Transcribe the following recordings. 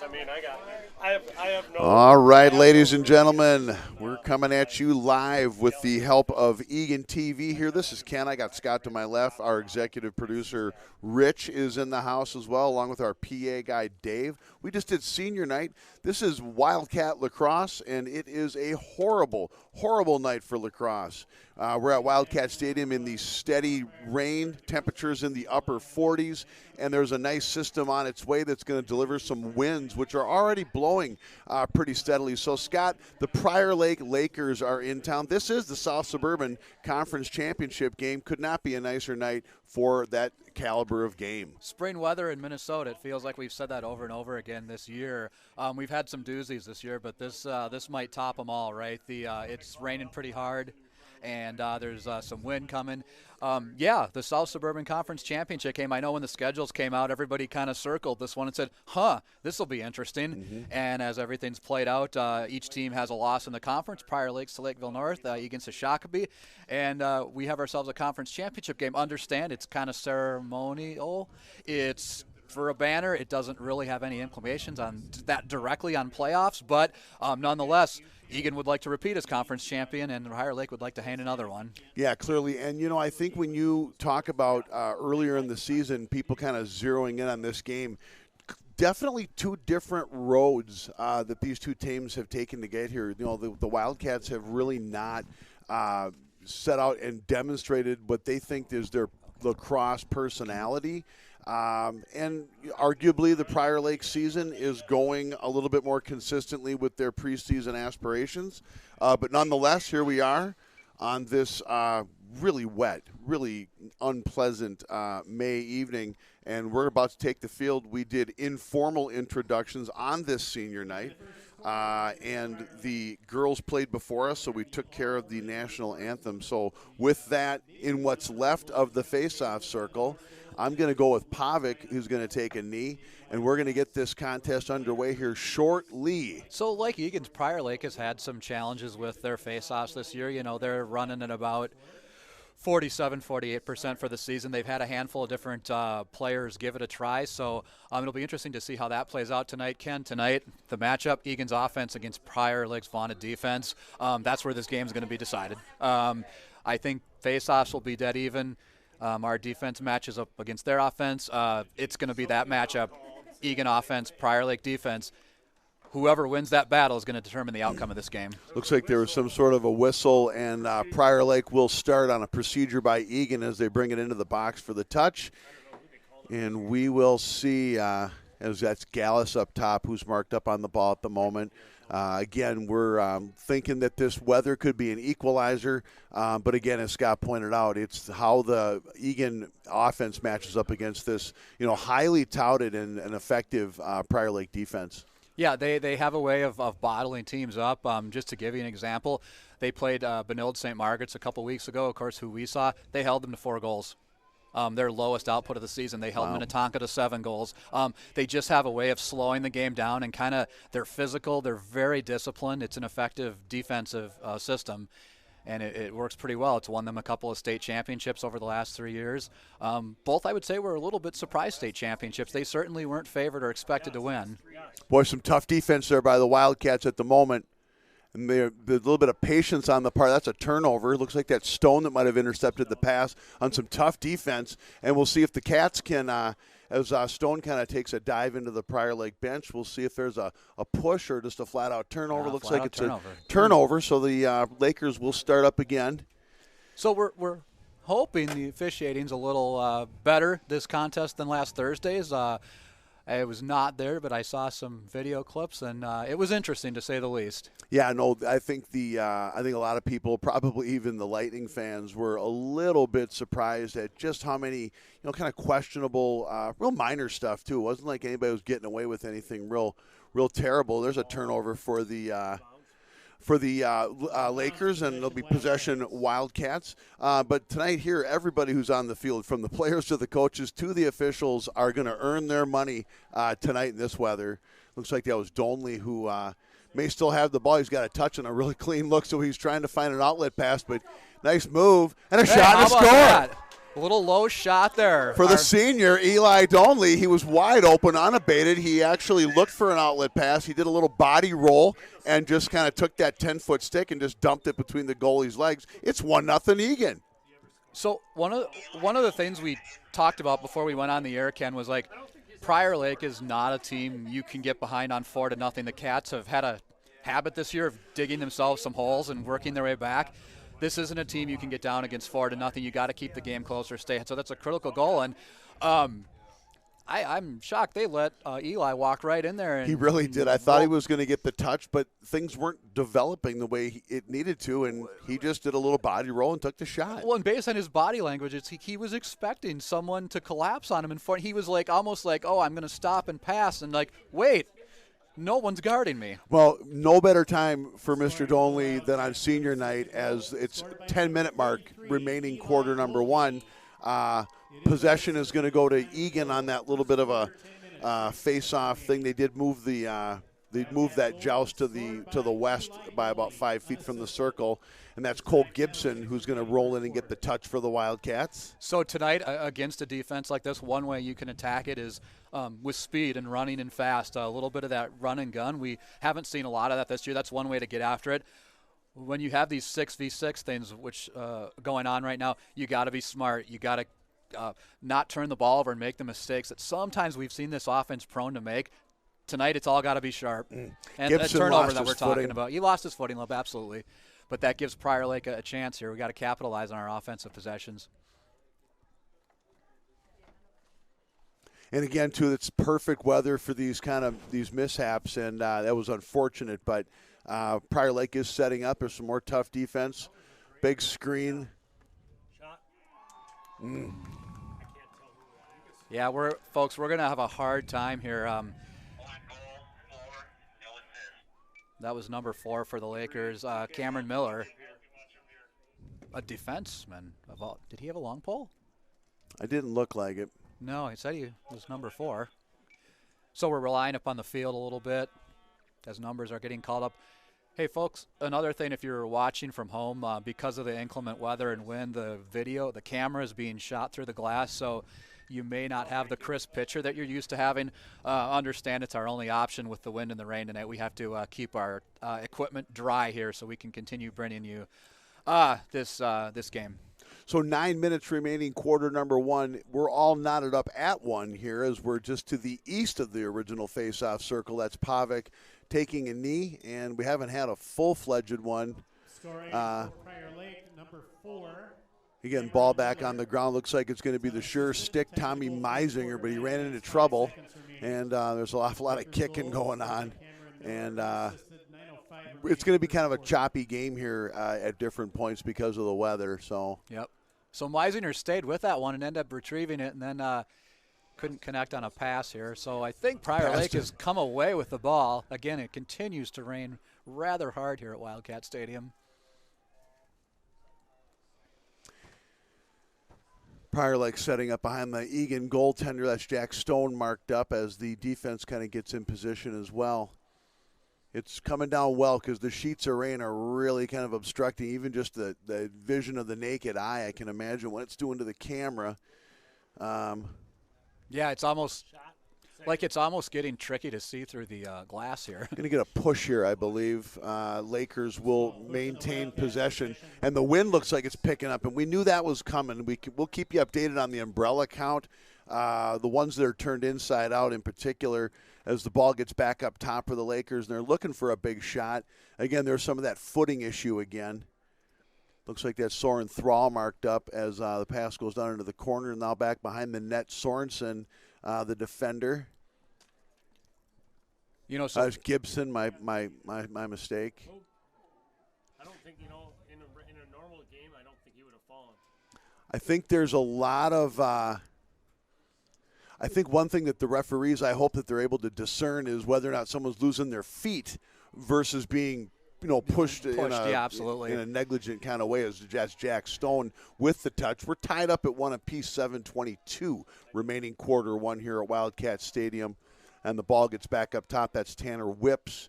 I have no. All right, ladies and gentlemen, we're coming at you live with the help of Eagan TV here. This is Ken. I got Scott to my left. Our executive producer, Rich, is in the house as well, along with our PA guy, Dave. We just did senior night. This is Wildcat Lacrosse, and it is a horrible, horrible night for lacrosse. We're at Wildcat Stadium in the steady rain, temperatures in the upper 40s, and there's a nice system on its way that's going to deliver some winds, which are already blowing pretty steadily. So, Scott, the Prior Lake Lakers are in town. This is the South Suburban Conference Championship game. Could not be a nicer night for that caliber of game. Spring weather in Minnesota. It feels like we've said that over and over again this year. We've had some doozies this year, but this might top them all, right? It's raining pretty hard, and there's some wind coming. The South Suburban Conference Championship game. I know when the schedules came out, everybody kind of circled this one and said, this will be interesting. Mm-hmm. And as everything's played out, each team has a loss in the conference. Prior Lakes to Lakeville North, Eagan to Shakopee. And we have ourselves a conference championship game. Understand, it's kind of ceremonial. It's for a banner. It doesn't really have any implications on that directly on playoffs, but nonetheless, Eagan would like to repeat as conference champion, and Prior Lake would like to hand another one. Yeah, clearly. And, I think when you talk about earlier in the season, people kind of zeroing in on this game, definitely two different roads that these two teams have taken to get here. The Wildcats have really not set out and demonstrated what they think is their lacrosse personality. And arguably the Prior Lake season is going a little bit more consistently with their preseason aspirations. But nonetheless, here we are on this really wet, really unpleasant May evening, and we're about to take the field. We did informal introductions on this senior night, and the girls played before us, so we took care of the national anthem. So with that, in what's left of the face-off circle, I'm going to go with Pavic, who's going to take a knee, and we're going to get this contest underway here shortly. So like Eagan's, Prior Lake has had some challenges with their face-offs this year. They're running at about 47-48% for the season. They've had a handful of different players give it a try, so it'll be interesting to see how that plays out tonight. Ken, tonight, the matchup, Eagan's offense against Prior Lake's vaunted defense. That's where this game is going to be decided. I think face-offs will be dead even. Our defense matches up against their offense. It's going to be that matchup, Eagan offense, Prior Lake defense. Whoever wins that battle is going to determine the outcome of this game. Looks like there was some sort of a whistle, and Prior Lake will start on a procedure by Eagan as they bring it into the box for the touch. And we will see, as that's Gallus up top, who's marked up on the ball at the moment. Again, we're thinking that this weather could be an equalizer, but again, as Scott pointed out, it's how the Eagan offense matches up against this, highly touted and effective Prior Lake defense. Yeah, they have a way of bottling teams up. Just to give you an example, they played Benilde St. Margaret's a couple weeks ago, of course, who we saw. They held them to 4 goals. Their lowest output of the season. They held Minnetonka to 7 goals. They just have a way of slowing the game down, and they're physical. They're very disciplined. It's an effective defensive system, and it works pretty well. It's won them a couple of state championships over the last 3 years. Both, I would say, were a little bit surprise state championships. They certainly weren't favored or expected to win. Boy, some tough defense there by the Wildcats at the moment. And there's a little bit of patience on the part. That's a turnover. It looks like that Stone that might have intercepted the pass on some tough defense. And we'll see if the Cats can, as Stone kind of takes a dive into the Prior Lake bench, we'll see if there's a push or just a flat-out turnover. Looks like it's a turnover, so the Lakers will start up again. So we're hoping the officiating's a little better this contest than last Thursday's. I was not there, but I saw some video clips, and it was interesting to say the least. Yeah, no, I think a lot of people, probably even the Lightning fans, were a little bit surprised at just how many, kind of questionable, real minor stuff too. It wasn't like anybody was getting away with anything real terrible. There's a turnover for the Lakers, and it'll be possession Wildcats. But tonight here, everybody who's on the field, from the players to the coaches to the officials, are going to earn their money tonight in this weather. Looks like that was Donley who may still have the ball. He's got a touch and a really clean look, so he's trying to find an outlet pass, but nice move and a shot and a score. A little low shot there. For the senior, Eli Donley, he was wide open, unabated. He actually looked for an outlet pass. He did a little body roll and just kind of took that 10-foot stick and just dumped it between the goalie's legs. It's 1-0 Eagan. So one of the things we talked about before we went on the air, Ken, was like Prior Lake is not a team you can get behind on 4-0. The Cats have had a habit this year of digging themselves some holes and working their way back. This isn't a team you can get down against 4-0. You got to keep the game closer, stay. So that's a critical goal. And I'm shocked they let Eli walk right in there. And he really did. I thought he was going to get the touch, but things weren't developing the way it needed to, and he just did a little body roll and took the shot. Well, and based on his body language, he was expecting someone to collapse on him in front. He was like almost like, oh, I'm going to stop and pass, and like, wait. No one's guarding me. Well, no better time for Mr. Donley than on senior night, as it's 10-minute mark remaining quarter number one. Possession is going to go to Eagan on that little bit of a face-off thing. They did move that joust to the west by about 5 feet from the circle, and that's Cole Gibson who's going to roll in and get the touch for the Wildcats. So tonight, against a defense like this, one way you can attack it is with speed and running and fast. A little bit of that run and gun. We haven't seen a lot of that this year. That's one way to get after it. When you have these 6v6 things which going on right now, you got to be smart. You got to not turn the ball over and make the mistakes that sometimes we've seen this offense prone to make. Tonight, it's all got to be sharp. And the turnover that we're talking about. He lost his footing, absolutely. But that gives Prior Lake a chance here. We got to capitalize on our offensive possessions. And again, too, it's perfect weather for these mishaps, and that was unfortunate. But Prior Lake is setting up. There's some more tough defense. Big screen. Yeah, we're going to have a hard time here. That was number 4 for the Lakers, Cameron Miller, a defenseman. Did he have a long pole? I didn't look like it. No, he said he was number 4. So we're relying upon the field a little bit as numbers are getting called up. Hey, folks, another thing, if you're watching from home, because of the inclement weather and wind, the camera is being shot through the glass, so you may not have the crisp picture that you're used to having. Understand it's our only option with the wind and the rain tonight. We have to keep our equipment dry here so we can continue bringing you this game. So 9 minutes remaining, quarter number one. We're all knotted up at one here as we're just to the east of the original face-off circle. That's Pavic taking a knee, and we haven't had a full-fledged one. Scoring for Prior Lake, number 4. Again, ball back on the ground. Looks like it's going to be the sure stick, Tommy Meisinger, but he ran into trouble, and there's an awful lot of kicking going on. And it's going to be kind of a choppy game here at different points because of the weather. So Yep. So Meisinger stayed with that one and ended up retrieving it, and then couldn't connect on a pass here. So I think Prior Lake has come away with the ball. Again, it continues to rain rather hard here at Wildcat Stadium. Prior Lake setting up behind the Eagan goaltender. That's Jack Stone marked up as the defense kind of gets in position as well. It's coming down well because the sheets of rain are really kind of obstructing even just the vision of the naked eye. I can imagine what it's doing to the camera. Yeah, it's almost getting tricky to see through the glass here. Going to get a push here, I believe. Lakers will maintain possession, and the wind looks like it's picking up, and we knew that was coming. We'll keep you updated on the umbrella count, the ones that are turned inside out in particular, as the ball gets back up top for the Lakers, and they're looking for a big shot. Again, there's some of that footing issue again. Looks like that's Soren Thrall marked up as the pass goes down into the corner, and now back behind the net, Sorensen, the defender. You know, so Gibson, my mistake. I don't think, in a normal game, I don't think he would have fallen. I think there's a lot of I think one thing that the referees, I hope that they're able to discern is whether or not someone's losing their feet versus being, pushed in a negligent kind of way as Jack Stone with the touch. We're tied up at 1 apiece, 7:22 remaining quarter one here at Wildcat Stadium. And the ball gets back up top. That's Tanner Whips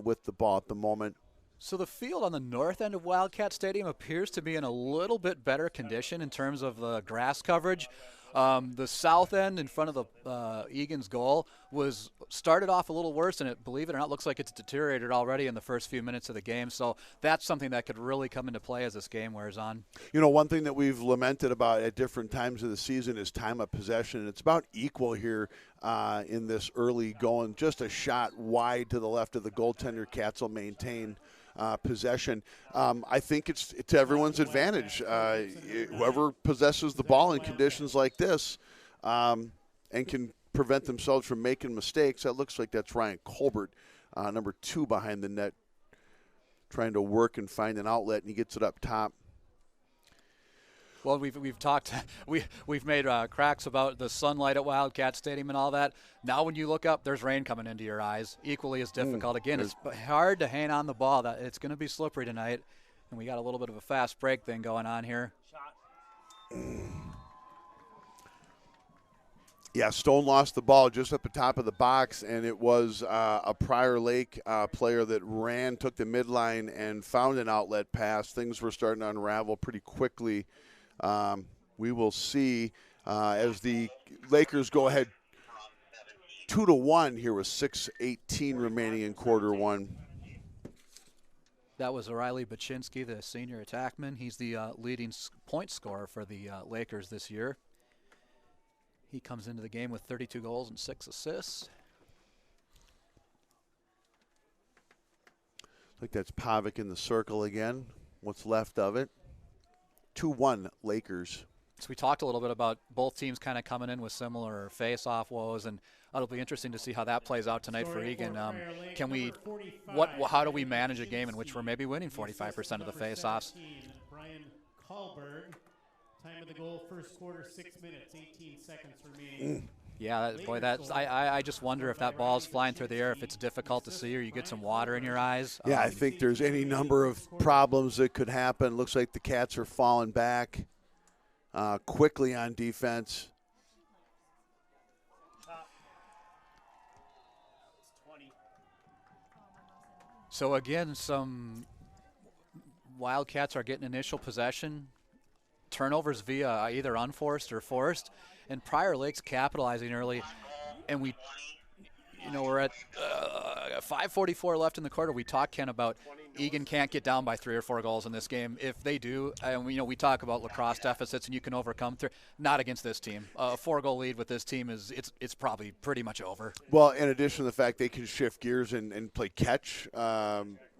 with the ball at the moment. So the field on the north end of Wildcat Stadium appears to be in a little bit better condition in terms of the grass coverage. The south end in front of the Eagan's goal was started off a little worse, and it, believe it or not, looks like it's deteriorated already in the first few minutes of the game. So that's something that could really come into play as this game wears on. You know, one thing that we've lamented about at different times of the season is time of possession. It's about equal here in this early going. Just a shot wide to the left of the goaltender. Cats will maintain possession. I think it's to everyone's advantage. Whoever possesses the ball in conditions like this and can prevent themselves from making mistakes. That looks like that's Ryan Colbert, number 2 behind the net, trying to work and find an outlet, and he gets it up top. Well, we've talked, we've made cracks about the sunlight at Wildcat Stadium and all that. Now when you look up, there's rain coming into your eyes. Equally as difficult. Again, it's hard to hang on the ball. It's going to be slippery tonight, and we got a little bit of a fast break thing going on here. Yeah, Stone lost the ball just at the top of the box, and it was a Prior Lake player that ran, took the midline, and found an outlet pass. Things were starting to unravel pretty quickly. We will see as the Lakers go ahead 2-1 here with 6:18 remaining in quarter one. That was O'Reilly Baczynski, the senior attackman. He's the leading point scorer for the Lakers this year. He comes into the game with 32 goals and 6 assists. I think that's Pavic in the circle again. What's left of it? 2-1 Lakers. So we talked a little bit about both teams kind of coming in with similar face-off woes, and it'll be interesting to see how that plays out tonight for Eagan. How do we manage a game in which we're maybe winning 45% of the face-offs? Brian Kahlberg. Time of the goal, first quarter, 6 minutes, 18 seconds remaining. Yeah, I just wonder if that ball's flying through the air, if it's difficult to see or you get some water in your eyes. Yeah, I think there's any number of problems that could happen. Looks like the Cats are falling back quickly on defense. So again, some Wildcats are getting initial possession. Turnovers via either unforced or forced, and Prior Lake's capitalizing early, and we're at 5:44 left in the quarter. We talked, Ken, about Eagan can't get down by 3 or 4 goals in this game. If they do, we talk about lacrosse deficits and you can overcome through. Not against this team. A 4-goal lead with this team it's probably pretty much over. Well, in addition to the fact they can shift gears and play catch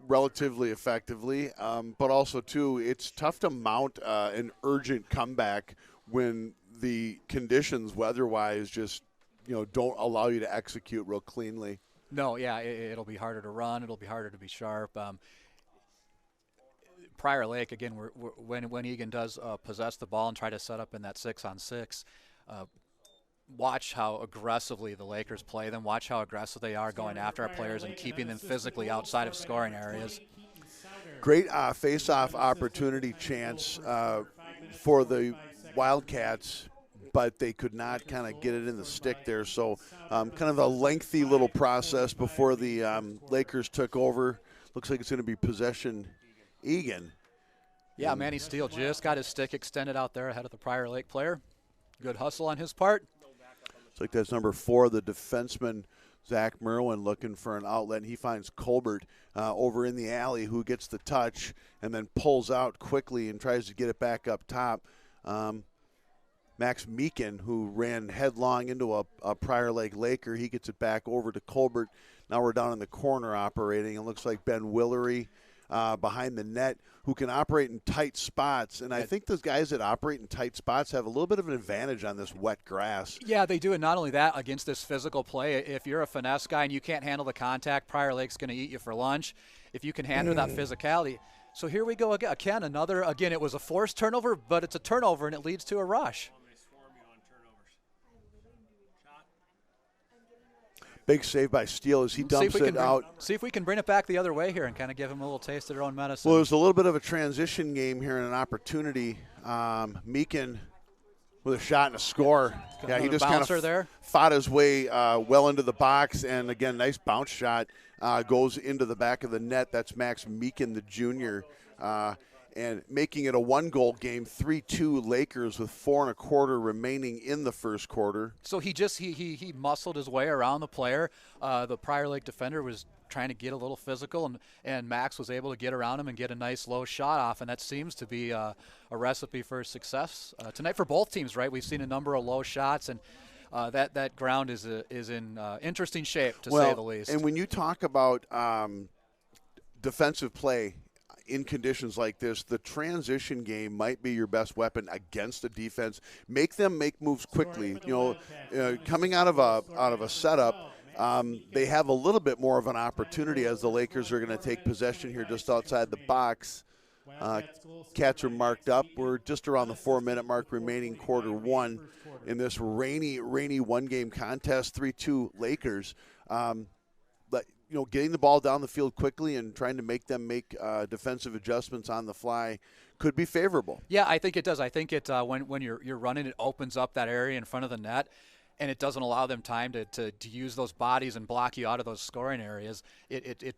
relatively effectively, but also too, it's tough to mount an urgent comeback when the conditions weather-wise just don't allow you to execute real cleanly. No, yeah, it'll be harder to run. It'll be harder to be sharp. Prior Lake, again, when Eagan does possess the ball and try to set up in that 6-on-6, watch how aggressively the Lakers play them. Watch how aggressive they are going after our players and keeping them physically outside of scoring areas. Great face-off opportunity chance for the Wildcats, but they could not kind of get it in the stick there. So kind of a lengthy little process before the Lakers took over. Looks like it's going to be possession Eagan. Yeah, Manny Steele just got his stick extended out there ahead of the Prior Lake player. Good hustle on his part. It's like that's number 4, the defenseman, Zach Merwin, looking for an outlet. And he finds Colbert over in the alley, who gets the touch and then pulls out quickly and tries to get it back up top. Max Meekin, who ran headlong into a Prior Lake Laker, he gets it back over to Colbert. Now we're down in the corner operating. It looks like Ben Willery behind the net, who can operate in tight spots. And I think those guys that operate in tight spots have a little bit of an advantage on this wet grass. Yeah, they do. And not only that, against this physical play, if you're a finesse guy and you can't handle the contact, Prior Lake's going to eat you for lunch. If you can handle that physicality. So here we go again. Again, it was a forced turnover, but it's a turnover and it leads to a rush. Big save by Steele as he dumps it out. See if we can bring it back the other way here and kind of give him a little taste of their own medicine. Well, it was a little bit of a transition game here and an opportunity. Meekin with a shot and a score. Yeah, he just kind of there. fought his way well into the box, and again, nice bounce shot goes into the back of the net. That's Max Meekin, the junior, and making it a 1-goal game, 3-2 Lakers with 4 1/4 remaining in the first quarter. So he muscled his way around the player. The Prior Lake defender was trying to get a little physical, and Max was able to get around him and get a nice low shot off, and that seems to be a recipe for success tonight for both teams, right? We've seen a number of low shots, and that ground is in interesting shape, to say the least. And when you talk about defensive play in conditions like this, the transition game might be your best weapon against a defense. Make them make moves quickly. Coming out of a setup, they have a little bit more of an opportunity as the Lakers are going to take possession here just outside the box. Cats are marked up. We're just around the 4-minute mark remaining quarter one in this rainy one-game contest, 3-2 Lakers. But getting the ball down the field quickly and trying to make them make defensive adjustments on the fly could be favorable. Yeah, I think it does. I think it when you're running, it opens up that area in front of the net, and it doesn't allow them time to use those bodies and block you out of those scoring areas. It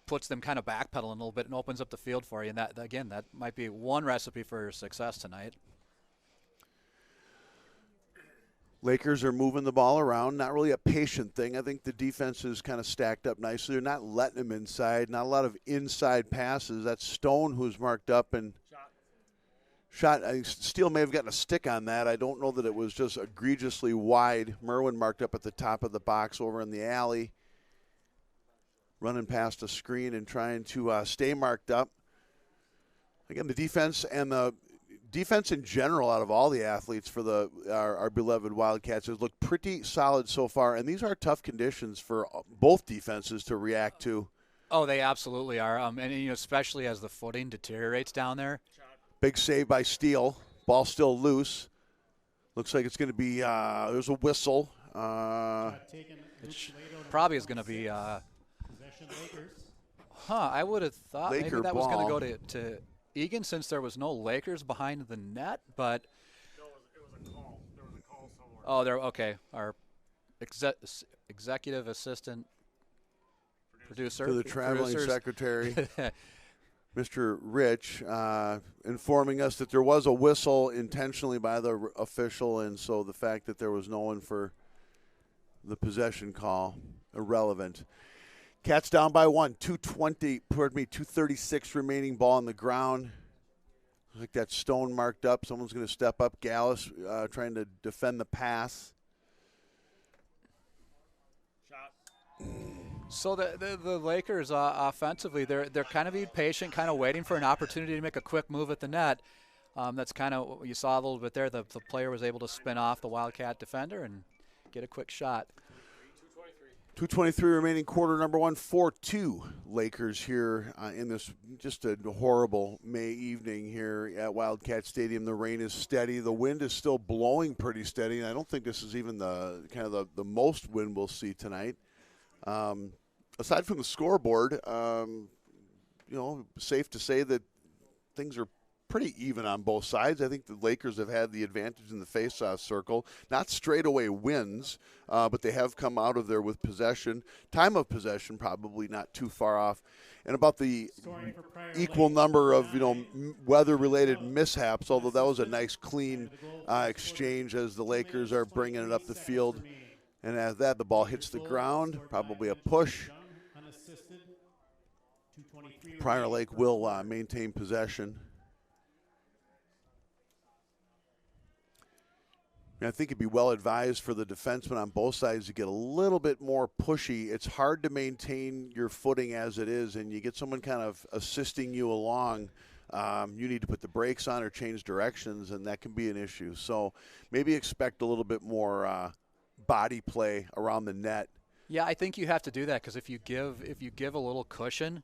puts them kind of backpedaling a little bit and opens up the field for you. And that might be one recipe for success tonight. Lakers are moving the ball around, not really a patient thing. I think the defense is kind of stacked up nicely. They're not letting them inside, not a lot of inside passes. That's Stone who's marked up and shot. I think Steele may have gotten a stick on that. I don't know that it was just egregiously wide. Merwin marked up at the top of the box over in the alley, running past a screen and trying to stay marked up. Again, the defense and the defense in general out of all the athletes for our beloved Wildcats has looked pretty solid so far, and these are tough conditions for both defenses to react to. Oh, they absolutely are, and especially as the footing deteriorates down there. Big save by Steele. Ball still loose. Looks like it's going to be there's a whistle. It probably is going to be I would have thought Laker maybe that ball. was going to go to Eagan, since there was no Lakers behind the net, but No, it was a call. There was a call somewhere. oh, there. Okay, our executive assistant producer To the traveling producers. secretary, Mr. Rich, informing us that there was a whistle intentionally by the official, and so the fact that there was no one for the possession call, irrelevant. Cats down by 1, 2:36 remaining, ball on the ground. I think that's Stone marked up. Someone's going to step up. Gallus trying to defend the pass. Shot. So the Lakers offensively, they're kind of being patient, kind of waiting for an opportunity to make a quick move at the net. That's kind of what you saw a little bit there. The player was able to spin off the Wildcat defender and get a quick shot. 2:23 remaining, quarter number 1, 4-2 Lakers here in this just a horrible May evening here at Wildcat Stadium. The rain is steady. The wind is still blowing pretty steady, and I don't think this is even the most wind we'll see tonight. Aside from the scoreboard, safe to say that things are pretty even on both sides. I think the Lakers have had the advantage in the face-off circle. Not straightaway wins, but they have come out of there with possession. Time of possession probably not too far off. And about the equal number of weather-related mishaps, although that was a nice clean exchange as the Lakers are bringing it up the field. And as that, the ball hits the ground, probably a push. Prior Lake will maintain possession. I think it'd be well advised for the defensemen on both sides to get a little bit more pushy. It's hard to maintain your footing as it is, and you get someone kind of assisting you along. You need to put the brakes on or change directions, and that can be an issue. So maybe expect a little bit more body play around the net. Yeah, I think you have to do that, because if you give a little cushion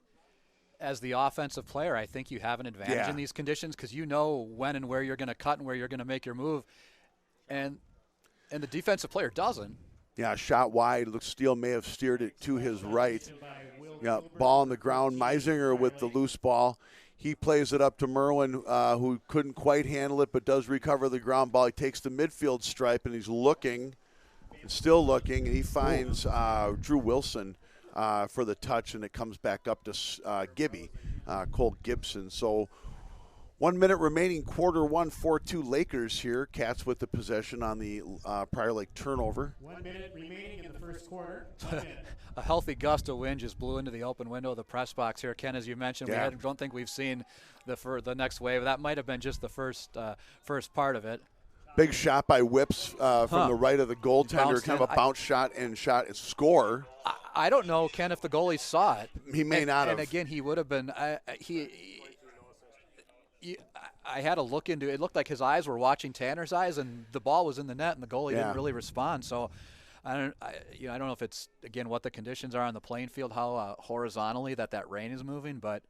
as the offensive player, I think you have an advantage in these conditions, because you know when and where you're going to cut and where you're going to make your move. And the defensive player doesn't. Yeah, shot wide. Looks Steele may have steered it to his right. Yeah, ball on the ground. Meisinger with the loose ball. He plays it up to Merwin, who couldn't quite handle it but does recover the ground ball. He takes the midfield stripe, and he's looking, still looking, and he finds Drew Wilson for the touch, and it comes back up to Gibby, Cole Gibson. So 1 minute remaining, quarter one, 4-2 Lakers here. Cats with the possession on the Prior Lake turnover. 1 minute remaining in the first quarter. A healthy gust of wind just blew into the open window of the press box here, Ken. As you mentioned, Yeah. we don't think we've seen the next wave. That might have been just the first part of it. Big shot by Whips from the right of the goaltender, Bounced kind of in. a bounce shot and score. I don't know, Ken, if the goalie saw it. He may not have. And again, he would have been. I had to look into it. It looked like his eyes were watching Tanner's eyes, and the ball was in the net, and the goalie didn't really respond. So, I don't know if it's again what the conditions are on the playing field, how horizontally that rain is moving, but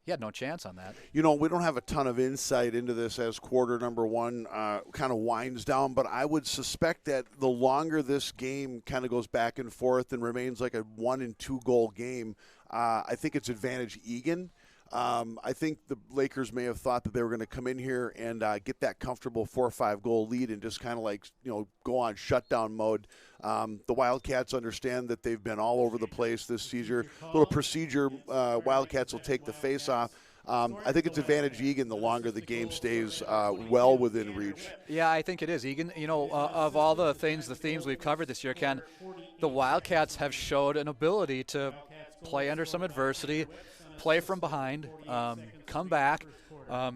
he had no chance on that. You know, we don't have a ton of insight into this as quarter number one kind of winds down, but I would suspect that the longer this game kind of goes back and forth and remains like a 1 and 2 goal game, I think it's advantage Eagan. I think the Lakers may have thought that they were going to come in here and get that comfortable 4 or 5 goal lead and just kind of like, go on shutdown mode. The Wildcats understand that they've been all over the place this season. Little procedure, Wildcats will take the face off. I think it's advantage Eagan the longer the game stays well within reach. Yeah, I think it is. Eagan, of all the themes we've covered this year, Ken, the Wildcats have showed an ability to play under some adversity, play from behind, come back,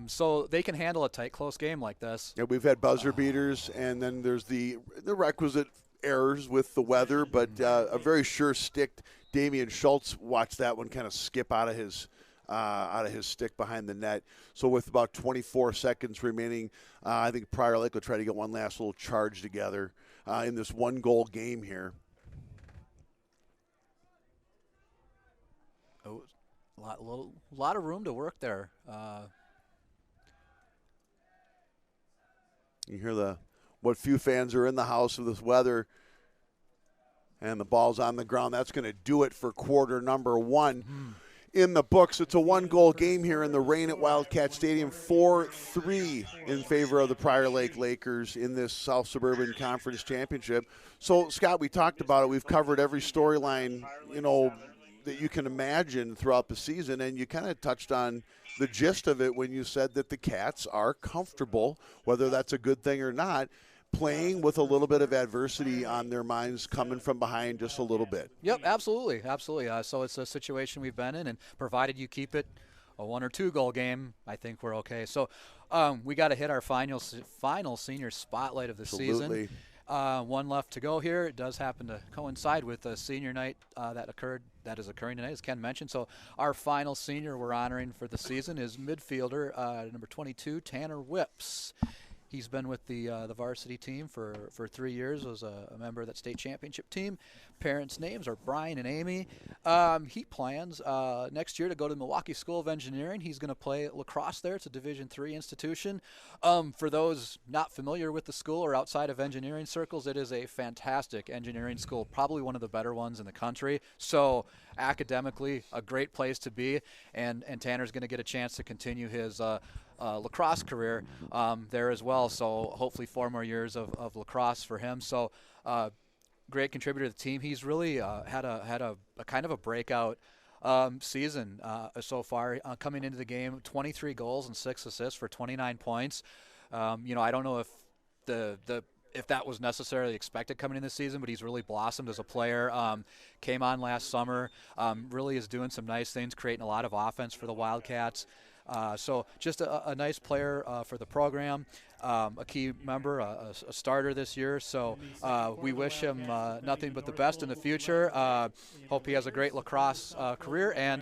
so they can handle a tight, close game like this. Yeah, we've had buzzer beaters, and then there's the requisite errors with the weather, but a very sure stick. Damian Schultz watched that one kind of skip out of his stick behind the net. So with about 24 seconds remaining, I think Prior Lake will try to get one last little charge together in this 1-goal game here. Oh, a lot of room to work there. You hear what few fans are in the house with this weather, and the ball's on the ground. That's going to do it for quarter number one. In the books, it's a 1-goal game here in the rain at Wildcat Stadium. 4-3 in favor of the Prior Lake Lakers in this South Suburban Conference Championship. So, Scott, we talked about it. We've covered every storyline, that you can imagine throughout the season, and you kind of touched on the gist of it when you said that the Cats are comfortable, whether that's a good thing or not, playing with a little bit of adversity on their minds, coming from behind just a little bit. Yep, absolutely. So it's a situation we've been in, and provided you keep it a 1 or 2 goal game, I think we're okay. So we got to hit our final senior spotlight of the season. One left to go here. It does happen to coincide with the senior night that is occurring tonight, as Ken mentioned. So our final senior we're honoring for the season is midfielder number 22, Tanner Whips. He's been with the varsity team for 3 years, was a member of that state championship team. Parents' names are Brian and Amy. He plans next year to go to the Milwaukee School of Engineering. He's going to play lacrosse there. It's a Division III institution. For those not familiar with the school or outside of engineering circles, it is a fantastic engineering school, probably one of the better ones in the country. So academically, a great place to be, and Tanner's going to get a chance to continue his lacrosse career there as well. So hopefully 4 more years of lacrosse for him. So great contributor to the team. He's really had a kind of a breakout season so far. Coming into the game, 23 goals and 6 assists for 29 points. I don't know if that was necessarily expected coming in this season, but he's really blossomed as a player. Came on last summer, really is doing some nice things, creating a lot of offense for the Wildcats. So just a nice player for the program, a key member, a starter this year. So we wish him nothing but the best in the future. Hope he has a great lacrosse career and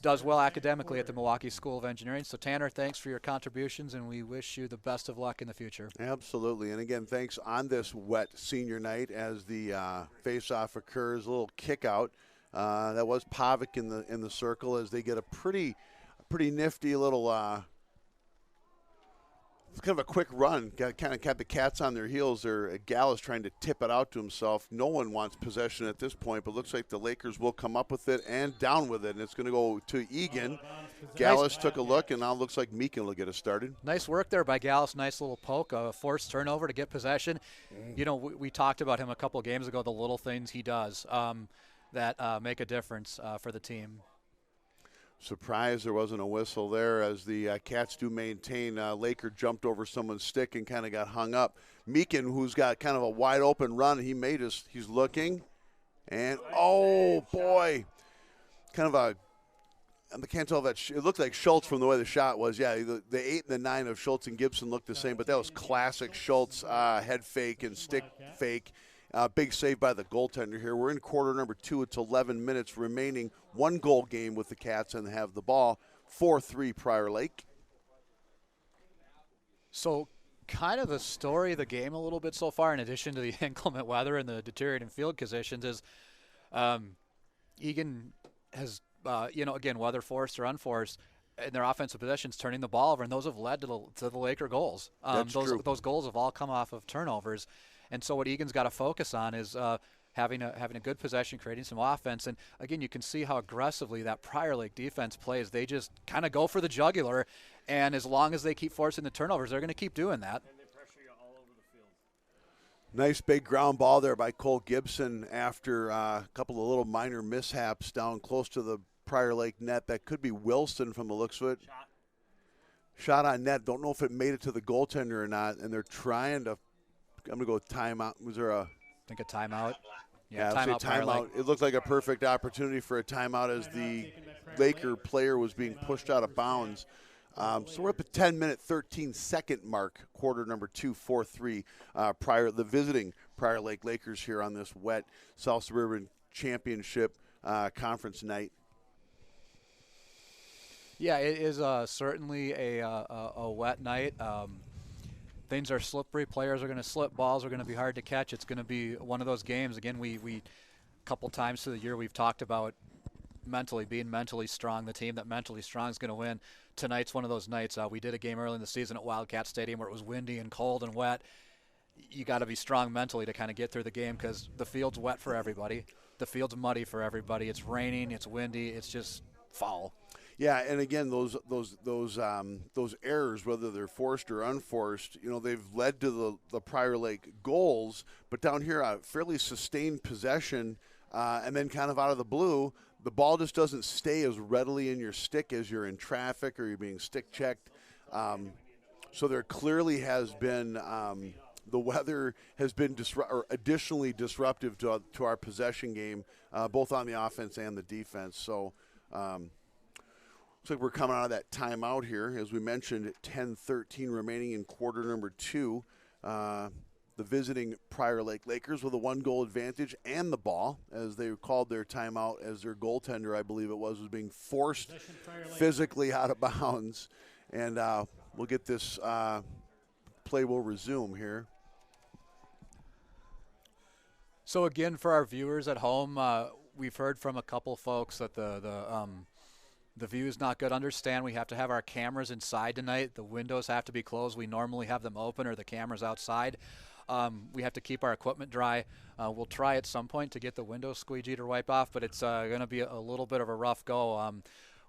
does well academically at the Milwaukee School of Engineering. So Tanner, thanks for your contributions, and we wish you the best of luck in the future. Absolutely. And again, thanks on this wet senior night as the face-off occurs, a little kick out. That was Pavic in the circle as they get a pretty nifty little It's kind of a quick run. Kind of got the Cats on their heels there. Gallus trying to tip it out to himself. No one wants possession at this point, but looks like the Lakers will come up with it and down with it, and it's going to go to Eagan. Gallus took a look, and now it looks like Meekin will get us started. Nice work there by Gallus. Nice little poke, a forced turnover to get possession. You know, we talked about him a couple games ago, the little things he does that make a difference for the team. Surprised there wasn't a whistle there as the Cats do maintain. Laker jumped over someone's stick and kind of got hung up. Meekin, who's got kind of a wide open run, he's looking, and oh boy, kind of a, I can't tell if it looked like Schultz from the way the shot was. Yeah, the 8 and the 9 of Schultz and Gibson looked the same, but that was classic Schultz head fake and stick fake. Big save by the goaltender here. We're in quarter number 2. It's 11 minutes remaining. 1-goal game with the Cats and have the ball. 4-3 Prior Lake. So kind of the story of the game a little bit so far, in addition to the inclement weather and the deteriorating field conditions, is Eagan has, again, whether forced or unforced, in their offensive possessions, turning the ball over, and those have led to the Laker goals. Those goals have all come off of turnovers. And so what Egan's got to focus on is having a good possession, creating some offense. And, again, you can see how aggressively that Prior Lake defense plays. They just kind of go for the jugular, and as long as they keep forcing the turnovers, they're going to keep doing that. And they pressure you all over the field. Nice big ground ball there by Cole Gibson after a couple of little minor mishaps down close to the Prior Lake net. That could be Wilson from the looks of it. Shot on net. Don't know if it made it to the goaltender or not, and they're trying to – I'm going to go timeout. Was there I think a timeout. Yeah, timeout. It looked like a perfect opportunity for a timeout as the Laker player was being pushed out of bounds. So we're at the 10-minute, 13-second mark, quarter number 2, 4-3. The visiting Prior Lake Lakers here on this wet South Suburban Championship conference night. Yeah, it is certainly a wet night. Things are slippery. Players are going to slip. Balls are going to be hard to catch. It's going to be one of those games. Again, we a couple times through the year we've talked about being mentally strong. The team that mentally strong is going to win. Tonight's one of those nights. We did a game early in the season at Wildcat Stadium where it was windy and cold and wet. You got to be strong mentally to kind of get through the game because the field's wet for everybody. The field's muddy for everybody. It's raining. It's windy. It's just foul. Yeah, and again, those errors, whether they're forced or unforced, they've led to the Prior Lake goals. But down here, a fairly sustained possession, and then kind of out of the blue, the ball just doesn't stay as readily in your stick as you're in traffic or you're being stick checked. So there clearly has been the weather has been additionally disruptive to our possession game, both on the offense and the defense. So. Looks like we're coming out of that timeout here. As we mentioned, 10:13 remaining in quarter number 2. The visiting Prior Lake Lakers with a 1-goal advantage and the ball, as they called their timeout as their goaltender, I believe it was being forced physically out of bounds. And we'll get this play will resume here. So again, for our viewers at home, we've heard from a couple folks that the view is not good. Understand we have to have our cameras inside tonight. The windows have to be closed. We normally have them open or the cameras outside. We have to keep our equipment dry. We'll try at some point to get the windows squeegeed or wiped off, but it's going to be a little bit of a rough go.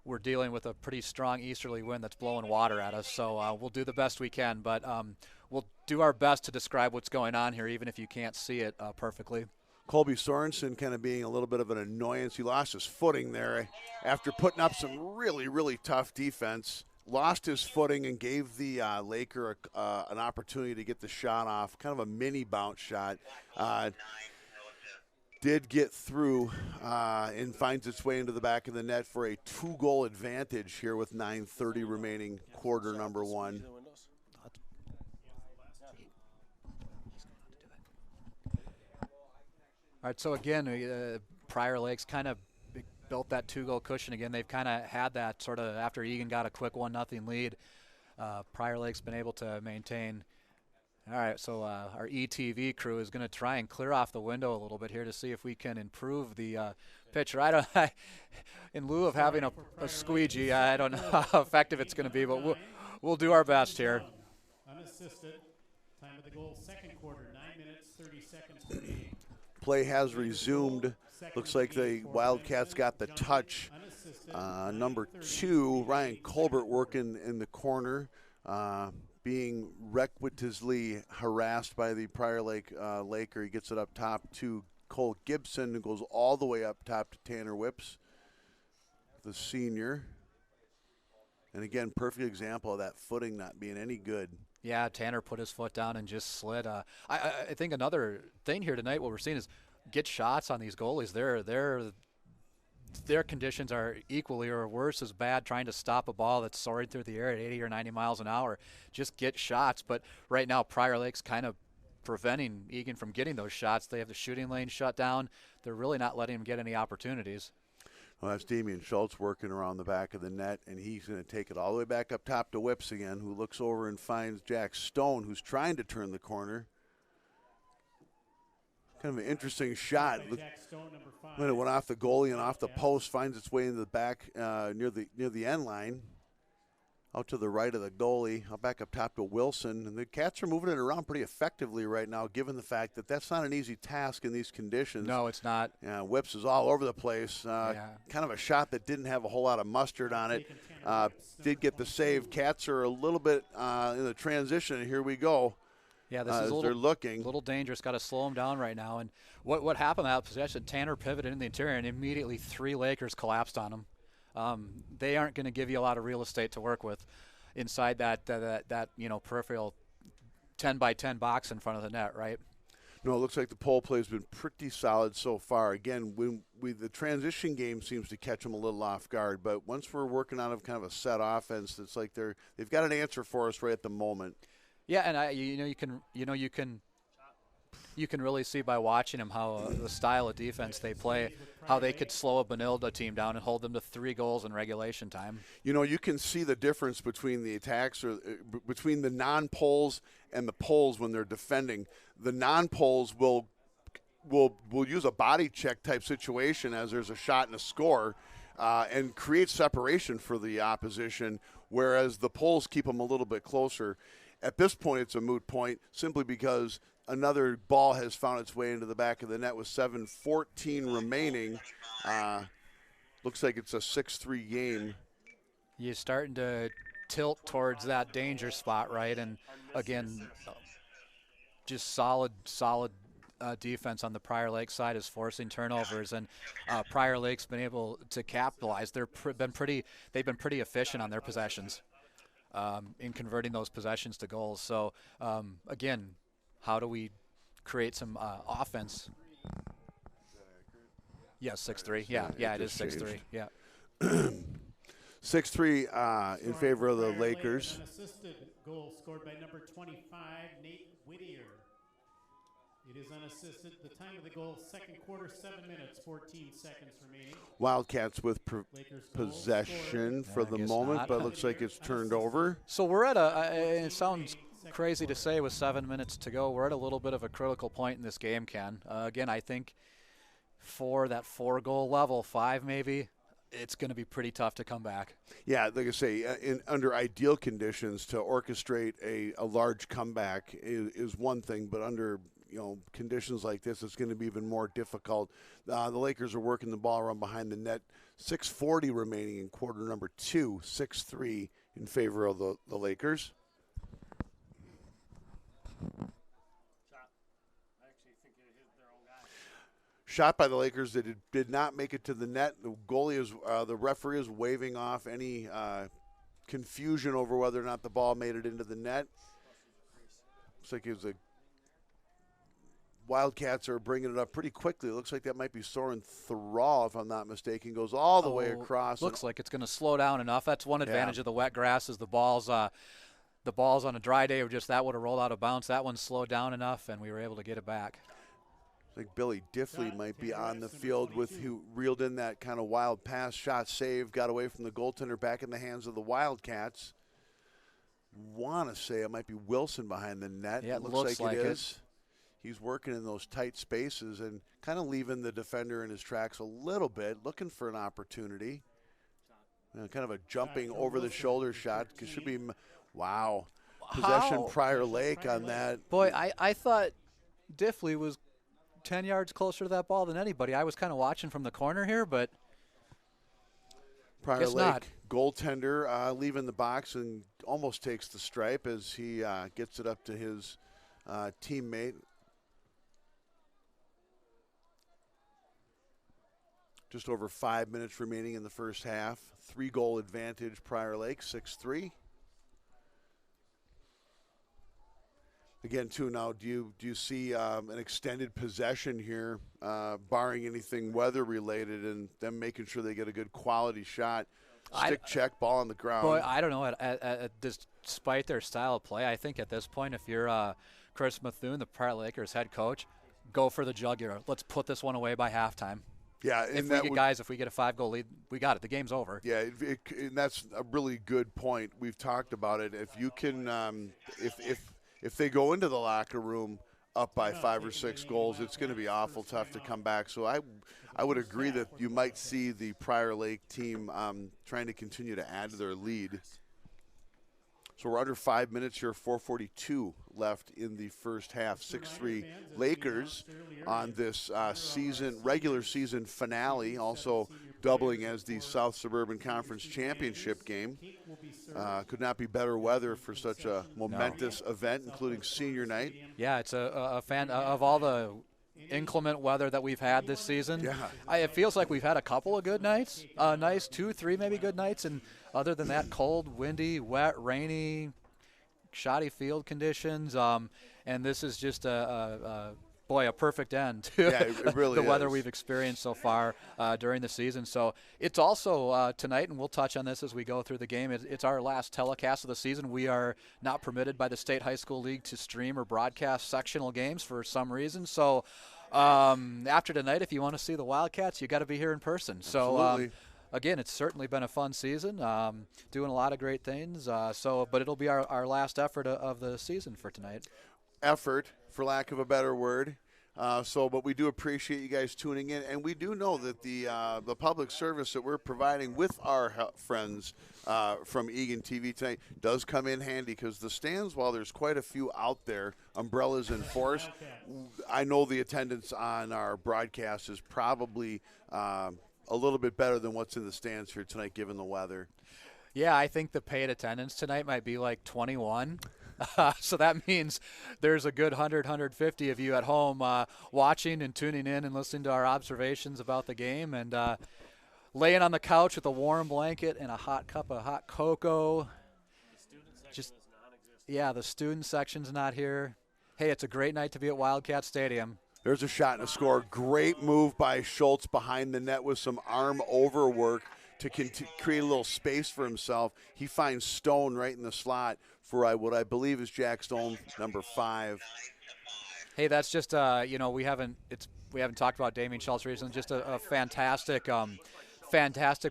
We're dealing with a pretty strong easterly wind that's blowing water at us, so we'll do the best we can. But we'll do our best to describe what's going on here, even if you can't see it perfectly. Colby Sorensen kind of being a little bit of an annoyance. He lost his footing there after putting up some really, really tough defense. Lost his footing and gave the Laker an opportunity to get the shot off, kind of a mini bounce shot. Did get through and finds its way into the back of the net for a 2-goal advantage here with 9:30 remaining, quarter number 1. All right, so again, Prior Lake's kind of built that 2-goal cushion again. They've kind of had that sort of after Eagan got a quick 1-0 lead. Prior Lake's been able to maintain. All right, so our ETV crew is going to try and clear off the window a little bit here to see if we can improve the picture. In lieu of having a squeegee, I don't know how effective it's going to be, but we'll do our best here. unassisted. Time of the goal, second quarter, 9 minutes, 30 seconds remaining. Play has resumed. Looks like the Wildcats got the touch. Number 2, Ryan Colbert working in the corner, being requitably harassed by the Prior Lake Laker. He gets it up top to Cole Gibson, who goes all the way up top to Tanner Whips, the senior. And again, perfect example of that footing not being any good. Yeah, Tanner put his foot down and just slid. I think another thing here tonight, what we're seeing is get shots on these goalies. Their conditions are equally or worse as bad trying to stop a ball that's soaring through the air at 80 or 90 miles an hour. Just get shots. But right now, Prior Lake's kind of preventing Eagan from getting those shots. They have the shooting lane shut down. They're really not letting him get any opportunities. Well, that's Damian Schultz working around the back of the net, and he's going to take it all the way back up top to Whips again, who looks over and finds Jack Stone, who's trying to turn the corner. Kind of an interesting shot. When it went off the goalie and off the post, finds its way into the back near the end line. Out to the right of the goalie, out back up top to Wilson. And the Cats are moving it around pretty effectively right now, given the fact that that's not an easy task in these conditions. No, it's not. Yeah, Whips is all over the place. Kind of a shot that didn't have a whole lot of mustard on it. Did get the save. Cats are a little bit in the transition, and here we go. Yeah, this is a little dangerous. Got to slow them down right now. And what happened that possession, Tanner pivoted in the interior, and immediately 3 Lakers collapsed on him. They aren't going to give you a lot of real estate to work with inside that peripheral 10-by-10 box in front of the net, right? No, it looks like the pole play has been pretty solid so far. Again, the transition game seems to catch them a little off guard, but once we're working on kind of a set offense, it's like they've got an answer for us right at the moment. Yeah, and you can really see by watching them how the style of defense they play, how they could slow a Benilde team down and hold them to 3 goals in regulation time. You can see the difference between the attacks or between the non-poles and the poles when they're defending. The non-poles will use a body check type situation as there's a shot and a score and create separation for the opposition, whereas the poles keep them a little bit closer. At this point, it's a moot point simply because another ball has found its way into the back of the net with 7:14 remaining. Looks like it's a 6-3 game. You're starting to tilt towards that danger spot, right? And again, just solid defense on the Prior Lake side is forcing turnovers, and Prior Lake's been able to capitalize. They've been pretty efficient on their possessions in converting those possessions to goals. So again, how do we create some offense? Yes, 6-3. Yeah, it is 6-3. Yeah. 6-3 in favor of the Lakers. An assisted goal scored by number 25, Nate Whittier. It is unassisted. The time of the goal, second quarter, 7 minutes, 14 seconds remaining. Wildcats with possession for the moment, but it looks like it's turned over. So we're at it sounds crazy to say with 7 minutes to go, we're at a little bit of a critical point in this game, Ken. Again, I think for that 4-goal level, 5 maybe, it's going to be pretty tough to come back. Yeah, like I say, under ideal conditions to orchestrate a large comeback is one thing, but under conditions like this, it's going to be even more difficult. The Lakers are working the ball around behind the net. 6:40 remaining in quarter number 2, 6-3 in favor of the Lakers. Shot by the Lakers that did not make it to the net. The goalie the referee is waving off any confusion over whether or not the ball made it into the net. Looks like it was Wildcats are bringing it up pretty quickly. It looks like that might be Soren Thrall, if I'm not mistaken. Goes all the way across. Looks like it's going to slow down enough. That's one advantage of the wet grass is the balls on a dry day, that would have rolled out of bounds. That one slowed down enough, and we were able to get it back. I think Billy Diffley might be on the field who reeled in that kind of wild pass, shot save, got away from the goaltender, back in the hands of the Wildcats. Want to say it might be Wilson behind the net. Yeah, it looks like it is. He's working in those tight spaces and kind of leaving the defender in his tracks a little bit, looking for an opportunity. Kind of a jumping over-the-shoulder shot. It should be – wow. possession Prior Lake on that. Boy, I thought Diffley was 10 yards closer to that ball than anybody. I was kind of watching from the corner here, but Prior guess Lake not. goaltender leaving the box and almost takes the stripe as he gets it up to his teammate. Just over 5 minutes remaining in the first half. 3-goal advantage, Prior Lake, 6-3. Again, too, now, do you see an extended possession here, barring anything weather-related, and them making sure they get a good quality shot? Stick check, ball on the ground. Boy, I don't know. Despite their style of play, I think at this point, if you're Chris Methune, the Prior Lakers head coach, go for the jugular. Let's put this one away by halftime. Yeah, and if we get a 5-goal lead, we got it. The game's over. Yeah, and that's a really good point. We've talked about it. If you can, if they go into the locker room up by 5 or 6 goals, it's going to be awful tough to come back. So I would agree that you might see the Prior Lake team trying to continue to add to their lead. So we're under 5 minutes here, 4:42 left in the first half. 6-3 Lakers on this regular season finale, also doubling as the South Suburban Conference Championship game. Could not be better weather for such a momentous event, including senior night. Yeah, it's a fan of all the inclement weather that we've had this season. Yeah. It feels like we've had a couple of good nights, nice 2, 3 maybe good nights, and other than that, cold, windy, wet, rainy, shoddy field conditions, and this is just a perfect end to it really the weather is. we've experienced so far during the season. So it's also tonight, and we'll touch on this as we go through the game, it's our last telecast of the season. We are not permitted by the State High School League to stream or broadcast sectional games for some reason. So after tonight, if you want to see the Wildcats, you got to be here in person. Absolutely. So again, it's certainly been a fun season, doing a lot of great things. But it'll be our last effort of the season for tonight. Effort, for lack of a better word. But we do appreciate you guys tuning in, and we do know that the public service that we're providing with our friends from Eagan TV tonight does come in handy, because the stands, while there's quite a few out there, umbrellas in force, I know the attendance on our broadcast is probably a little bit better than what's in the stands here tonight, given the weather. Yeah, I think the paid attendance tonight might be like 21. So that means there's a good 100, 150 of you at home watching and tuning in and listening to our observations about the game, and laying on the couch with a warm blanket and a hot cup of hot cocoa. The student section's not here. Hey, it's a great night to be at Wildcat Stadium. There's a shot and a score. Great move by Schultz behind the net with some arm over work to create a little space for himself. He finds Stone right in the slot for what I believe is Jack Stone, number 5. Hey, that's just we haven't talked about Damien Schultz recently. Just a fantastic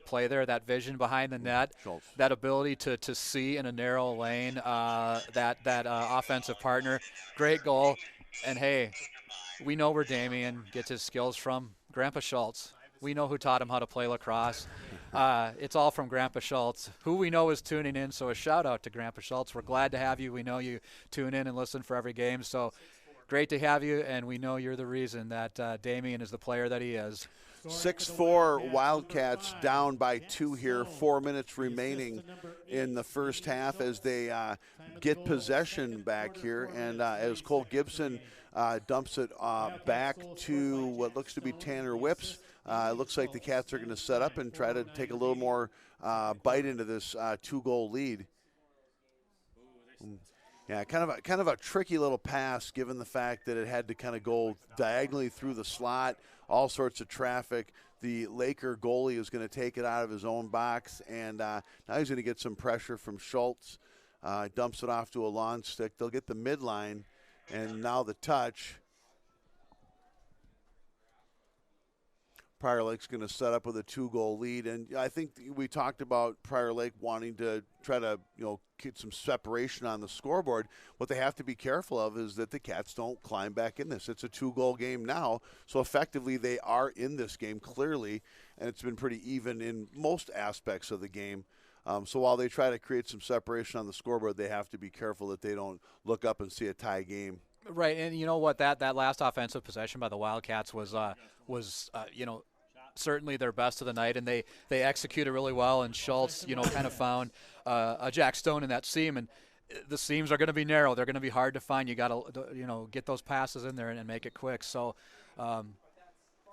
play there. That vision behind the net, Schultz. That ability to see in a narrow lane, that offensive partner. Great goal. And hey, we know where Damien gets his skills from. Grandpa Schultz. We know who taught him how to play lacrosse. It's all from Grandpa Schultz, who we know is tuning in. So a shout out to Grandpa Schultz. We're glad to have you. We know you tune in and listen for every game. So great to have you, and we know you're the reason that Damien is the player that he is. 6-4 Wildcats down by 2 here. 4 minutes remaining in the first half as they get possession back here. And as Cole Gibson dumps it back to what looks to be Tanner Whips, it looks like the Cats are going to set up and try to take a little more bite into this 2-goal lead. Yeah, kind of a tricky little pass, given the fact that it had to kind of go diagonally through the slot, all sorts of traffic. The Laker goalie is going to take it out of his own box, and now he's going to get some pressure from Schultz. Dumps it off to a lawn stick. They'll get the midline, and now the touch. Prior Lake's going to set up with a 2-goal lead, and I think we talked about Prior Lake wanting to try to, get some separation on the scoreboard. What they have to be careful of is that the Cats don't climb back in this. It's a 2-goal game now, so effectively they are in this game clearly, and it's been pretty even in most aspects of the game. So while they try to create some separation on the scoreboard, they have to be careful that they don't look up and see a tie game. Right, and you know what? That last offensive possession by the Wildcats was certainly their best of the night, and they executed really well. And Schultz, kind of found a Jack Stone in that seam, and the seams are going to be narrow. They're going to be hard to find. You got to get those passes in there and make it quick. So.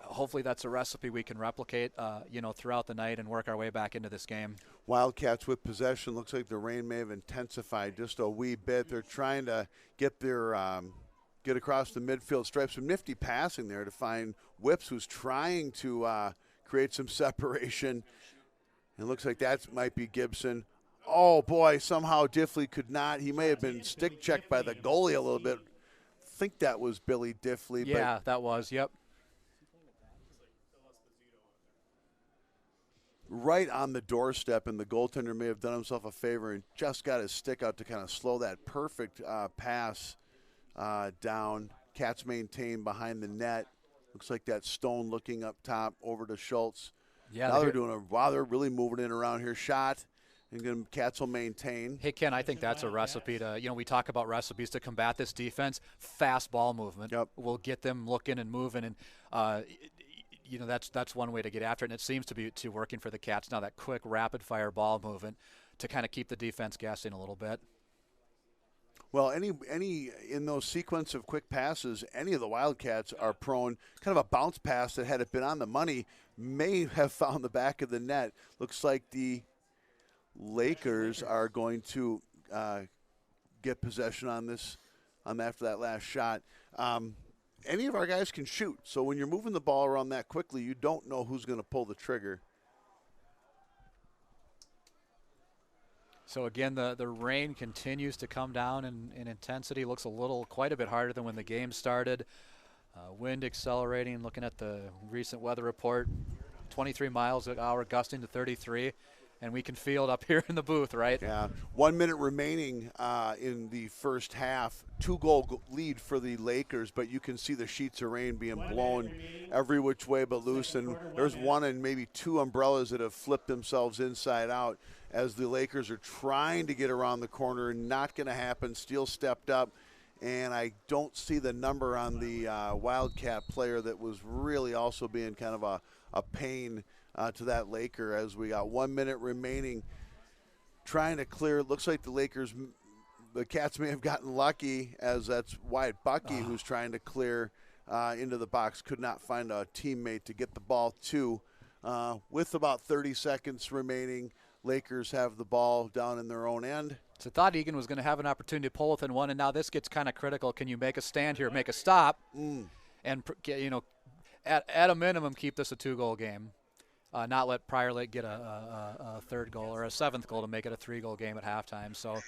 Hopefully that's a recipe we can replicate, throughout the night and work our way back into this game. Wildcats with possession. Looks like the rain may have intensified just a wee bit. They're trying to get across the midfield stripe. Some nifty passing there to find Whips, who's trying to create some separation. It looks like that might be Gibson. Oh, boy, somehow Diffley could not. He may have been stick checked by the goalie a little bit. I think that was Billy Diffley. Yeah, that was, yep. Right on the doorstep, and the goaltender may have done himself a favor and just got his stick out to kind of slow that perfect pass down. Cats maintain behind the net. Looks like that Stone looking up top over to Schultz. Yeah, now they're really moving it around here. Shot, and Cats will maintain. Hey, Ken, I think that's a recipe to, we talk about recipes to combat this defense. Fast ball movement. Yep. Will get them looking and moving, and that's one way to get after it, and it seems to be working for the Cats now, that quick, rapid-fire ball movement to kind of keep the defense guessing a little bit. Well, any in those sequence of quick passes, any of the Wildcats are prone, kind of a bounce pass that had it been on the money, may have found the back of the net. Looks like the Lakers are going to get possession on this, after that last shot. Any of our guys can shoot, so when you're moving the ball around that quickly, you don't know who's going to pull the trigger. So again, the rain continues to come down in intensity. Looks quite a bit harder than when the game started. Wind accelerating, looking at the recent weather report, 23 miles an hour, gusting to 33. And we can feel it up here in the booth, right? Yeah. 1 minute remaining in the first half. 2-goal lead for the Lakers, but you can see the sheets of rain being blown every which way but loose. And there's one and maybe two umbrellas that have flipped themselves inside out as the Lakers are trying to get around the corner. Not going to happen. Steele stepped up. And I don't see the number on the Wildcat player that was really also being kind of a pain to that Laker as we got 1 minute remaining. Trying to clear. It looks like the Cats may have gotten lucky as that's Wyatt Bucky who's trying to clear into the box. Could not find a teammate to get the ball to. With about 30 seconds remaining, Lakers have the ball down in their own end. So thought Eagan was going to have an opportunity to pull within one, and now this gets kind of critical. Can you make a stand here, make a stop, and at a minimum keep this a 2-goal game? Not let Prior Lake get a third goal or a seventh goal to make it a 3-goal game at halftime. So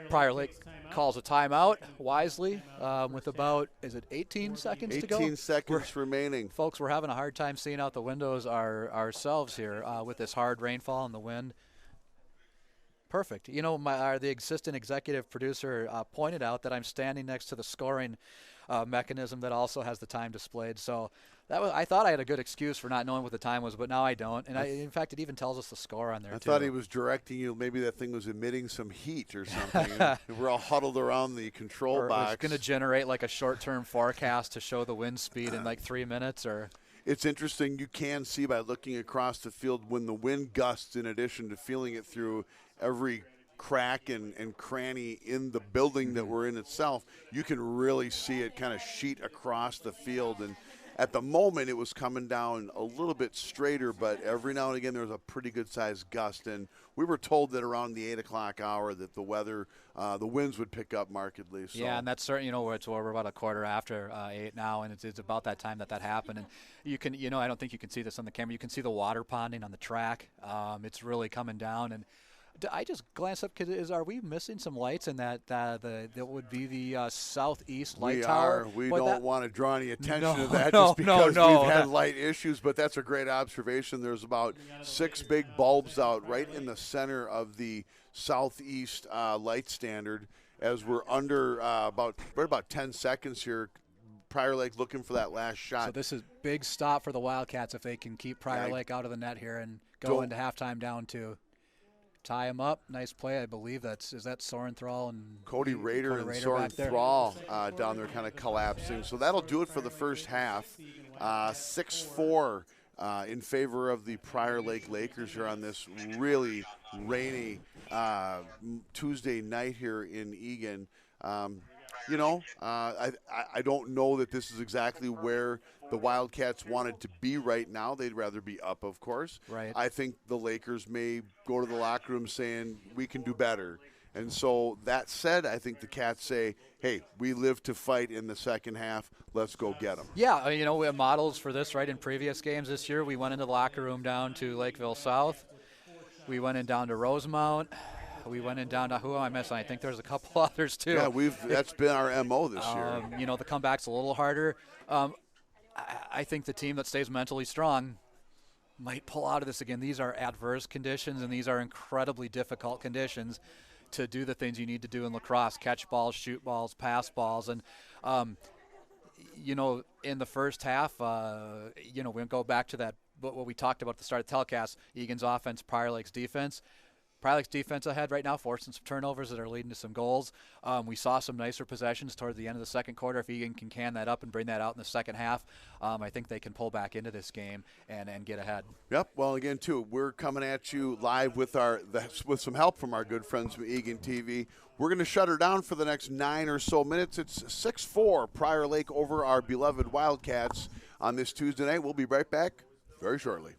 Prior Lake calls a timeout wisely with about, 18 seconds to go? 18 seconds remaining. Folks, we're having a hard time seeing out the windows ourselves here with this hard rainfall and the wind. Perfect. The assistant executive producer pointed out that I'm standing next to the scoring mechanism that also has the time displayed. So I thought I had a good excuse for not knowing what the time was, but now I don't. And in fact, it even tells us the score on there, I thought he was directing you. Maybe that thing was emitting some heat or something. We're all huddled around the control box. It's going to generate like a short-term forecast to show the wind speed in like 3 minutes or... It's interesting. You can see by looking across the field when the wind gusts, in addition to feeling it through every crack and cranny in the building that we're in itself, you can really see it kind of sheet across the field. And at the moment, it was coming down a little bit straighter, but every now and again there was a pretty good-sized gust. And we were told that around the 8 o'clock hour that the weather, the winds would pick up markedly. So. Yeah, and that's certain. We're about a quarter after 8 now, and it's about that time that happened. And you can, I don't think you can see this on the camera. You can see the water ponding on the track. It's really coming down. And I just glanced up. Are we missing some lights in that? That would be the southeast light tower. We don't want to draw any attention to that just because we've had light issues. But that's a great observation. There's about 6 big bulbs out right in the center of the southeast light standard. As we're under about 10 seconds here. Prior Lake looking for that last shot. So this is big stop for the Wildcats if they can keep Prior Lake out of the net here and go into halftime down 2. tie him up. Nice play, I believe. Is that Sorenthrall and Cody Rader and Soren back there? Thrall down there kind of collapsing. So that'll do it for the first half. 6-4 in favor of the Prior Lake Lakers here on this really rainy Tuesday night here in Eagan. I don't know that this is exactly where the Wildcats wanted to be right now. They'd rather be up, of course. Right. I think the Lakers may go to the locker room saying, we can do better. And so that said, I think the Cats say, hey, we live to fight in the second half. Let's go get them. Yeah, we have models for this, right? In previous games this year, we went into the locker room down to Lakeville South. We went in down to Rosemount. We went in down to, who am I missing? I think there's a couple others too. Yeah, that's been our MO this year. The comeback's a little harder. I think the team that stays mentally strong might pull out of this again. These are adverse conditions, and these are incredibly difficult conditions to do the things you need to do in lacrosse: catch balls, shoot balls, pass balls. And in the first half, we go back to that what we talked about at the start of the telecast: Eagan's offense, Prior Lake's defense. Prior Lake's defense ahead right now, forcing some turnovers that are leading to some goals. We saw some nicer possessions toward the end of the second quarter. If Eagan can that up and bring that out in the second half, I think they can pull back into this game and get ahead. Yep. Well, again, too, we're coming at you live with some help from our good friends from Eagan TV. We're going to shut her down for the next 9 or so minutes. It's 6-4 Prior Lake over our beloved Wildcats on this Tuesday night. We'll be right back very shortly.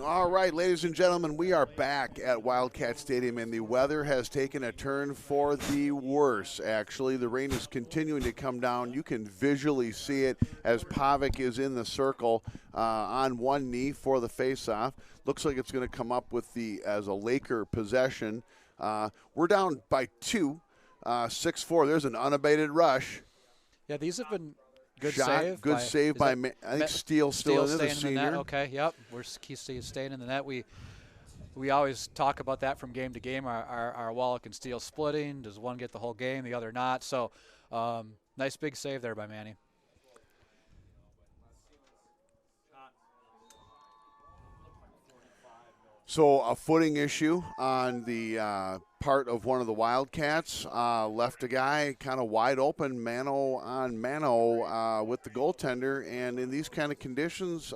All right, ladies and gentlemen, we are back at Wildcat Stadium, and the weather has taken a turn for the worse, actually. The rain is continuing to come down. You can visually see it as Pavic is in the circle on one knee for the faceoff. Looks like it's going to come up with as a Laker possession. We're down by 2, 6-4. There's an unabated rush. Yeah, these have been good shot, save. good save by, I think Steele still in the senior. in the net. Okay, yep. He's staying in the net. We always talk about that from game to game. Our Wallach and Steele splitting. Does one get the whole game, the other not? So nice big save there by Manny. So a footing issue on the part of one of the Wildcats. Left a guy kind of wide open, mano on mano with the goaltender. And in these kind of conditions,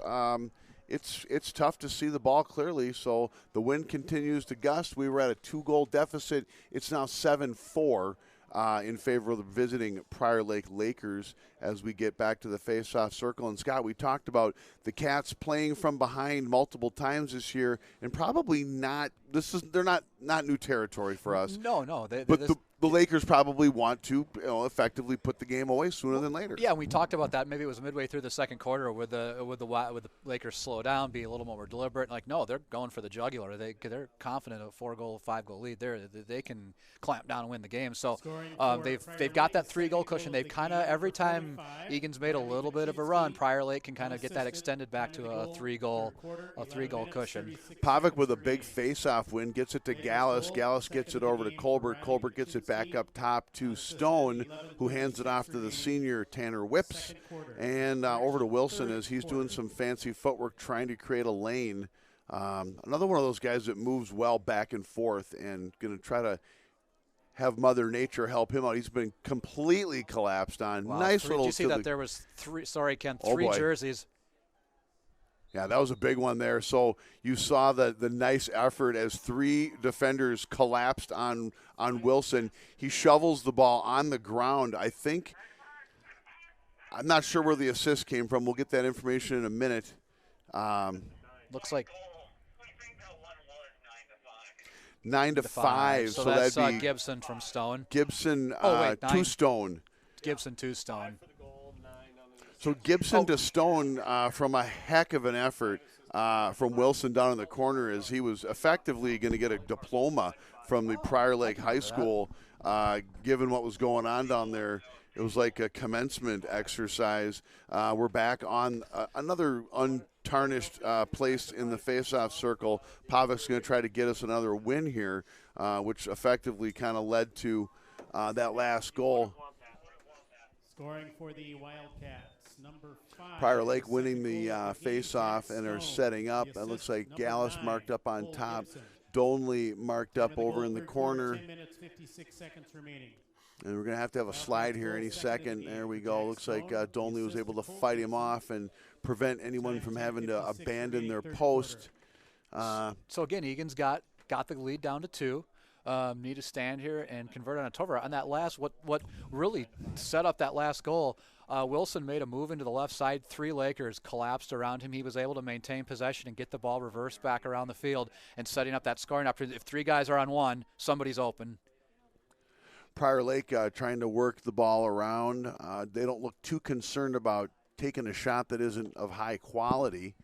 it's tough to see the ball clearly. So the wind continues to gust. We were at a 2-goal deficit. It's now 7-4 in favor of the visiting Prior Lake Lakers as we get back to the face-off circle. And, Scott, we talked about the Cats playing from behind multiple times this year, and probably not – they're not new territory for us. No. But the Lakers probably want to effectively put the game away sooner than later. Yeah, we talked about that. Maybe it was midway through the second quarter. Would the Lakers slow down, be a little more deliberate? Like, no, they're going for the jugular. They're confident of a 4-goal, 5-goal lead. They can clamp down and win the game. So they've got that 3-goal cushion. They've kind of every time Eagan's made a little bit of a run, Prior Lake can kind of get that extended back to a 3-goal cushion. Pavic with a big face-off win gets it to Gallus. Gallus gets it over to Colbert. Colbert gets it back up top to Stone, who hands it off to the senior Tanner Whips, and over to Wilson as he's doing some fancy footwork trying to create a lane. Another one of those guys that moves well back and forth and going to try to have Mother Nature help him out. He's been completely collapsed on. Wow, nice Did little. you see that there was three boy. jerseys? Yeah, that was a big one there. So you saw the nice effort as 3 defenders collapsed on Wilson. He shovels the ball on the ground. I'm not sure where the assist came from. We'll get that information in a minute. Looks like 9-5. So that'd that's be Gibson from Stone. Gibson to Stone. Gibson to Stone. So Gibson to Stone from a heck of an effort from Wilson down in the corner as he was effectively going to get a diploma from the Prior Lake High School given what was going on down there. It was like a commencement exercise. We're back on another untarnished place in the face-off circle. Pavic's going to try to get us another win here, which effectively kind of led to that last goal. Scoring for the Wildcats, number 5. Prior Lake winning the face-off and are setting up. It looks like Gallus marked up on top. Donley marked up over in the corner. 10 minutes, 56 seconds remaining. And we're going to have a slide here any second. There we go. Looks like Donley was able to fight him off and prevent anyone from having to abandon their post. So, again, Egan's got the lead down to 2. Need to stand here and convert on a turnover. On that last, what really set up that last goal, Wilson made a move into the left side. 3 Lakers collapsed around him. He was able to maintain possession and get the ball reversed back around the field and setting up that scoring opportunity. If 3 guys are on one, somebody's open. Prior Lake trying to work the ball around. They don't look too concerned about taking a shot that isn't of high quality.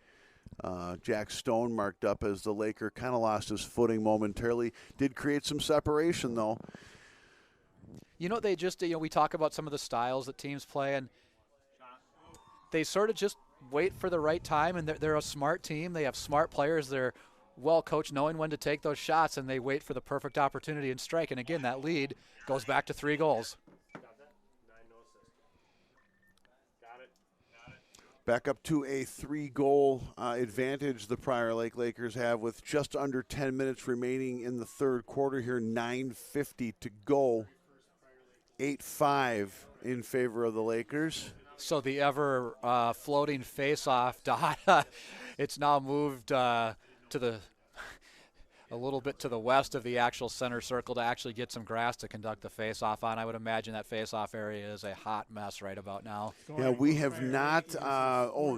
Jack Stone marked up as the Laker kind of lost his footing momentarily. Did create some separation, though. You know, they just, we talk about some of the styles that teams play, and they sort of just wait for the right time, and they're a smart team. They have smart players. They're well coached, knowing when to take those shots, and they wait for the perfect opportunity and strike. And, again, that lead goes back to 3 goals. Back up to a 3-goal advantage the Prior Lake Lakers have with just under 10 minutes remaining in the third quarter here, 9:50 to go. 8-5 in favor of the Lakers. So the ever floating face-off dot, it's now moved to the a little bit to the west of the actual center circle to actually get some grass to conduct the face-off on. I would imagine that face-off area is a hot mess right about now. Yeah, we have not.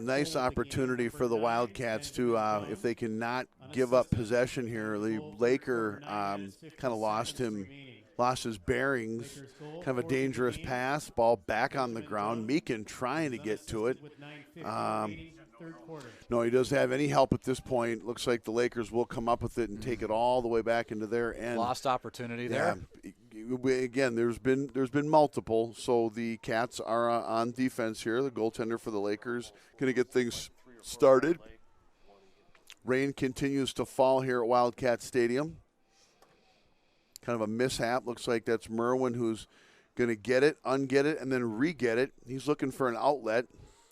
Nice opportunity for the Wildcats to, if they cannot give up possession here. The Laker kind of lost his bearings. Kind of a dangerous pass. Ball back on the ground. Meekin trying to get to it. No, he doesn't have any help at this point. Looks like the Lakers will come up with it and take it all the way back into their end. Lost opportunity there. Again, there's been multiple. So the Cats are on defense here. The goaltender for the Lakers going to get things started. Rain continues to fall here at Wildcat Stadium. Kind of a mishap. Looks like that's Merwin who's going to get it, unget it, and then re-get it. He's looking for an outlet.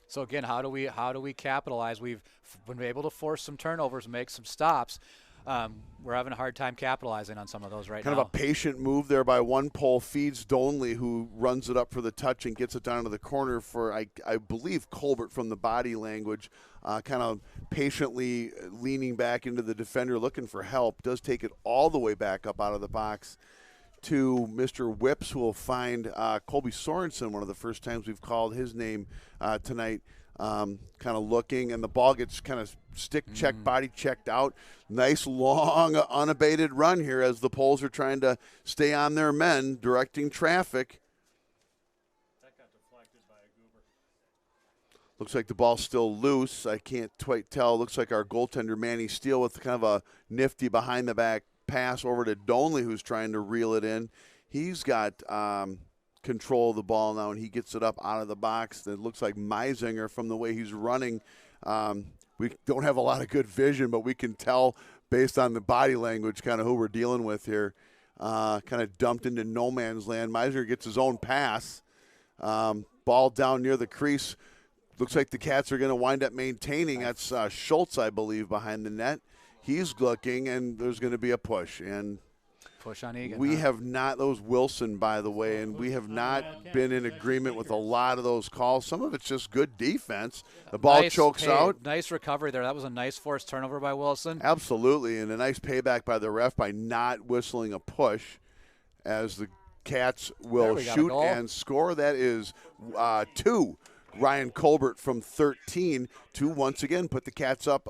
So again, how do we capitalize? We've been able to force some turnovers, make some stops. We're having a hard time capitalizing on some of those right now. Kind of a patient move there by one pole, feeds Donley, who runs it up for the touch and gets it down to the corner for, I believe, Colbert from the body language, kind of patiently leaning back into the defender looking for help. Does take it all the way back up out of the box to Mr. Whips, who will find Colby Sorensen, one of the first times we've called his name tonight, kind of looking, and the ball gets kind of stick check, body checked out. Nice, long, unabated run here as the Poles are trying to stay on their men, directing traffic. That got deflected by a goober. Looks like the ball's still loose. I can't quite tell. Looks like our goaltender, Manny Steele, with kind of a nifty behind-the-back pass over to Donley, who's trying to reel it in. He's got control of the ball now, and he gets it up out of the box. It looks like Meisinger from the way he's running. We don't have a lot of good vision, but we can tell based on the body language kind of who we're dealing with here. Kind of dumped into no man's land. Meisinger gets his own pass. Ball down near the crease. Looks like the Cats are going to wind up maintaining. That's Schultz, I believe, behind the net. He's looking, and there's going to be a push. And push on Eagan. We have not, those Wilson, by the way, and we have not been in agreement with a lot of those calls. Some of it's just good defense. The ball chokes out. Nice recovery there. That was a nice forced turnover by Wilson. Absolutely, and a nice payback by the ref by not whistling a push as the Cats will shoot and score. That is 2. Ryan Colbert from 13 to once again put the Cats up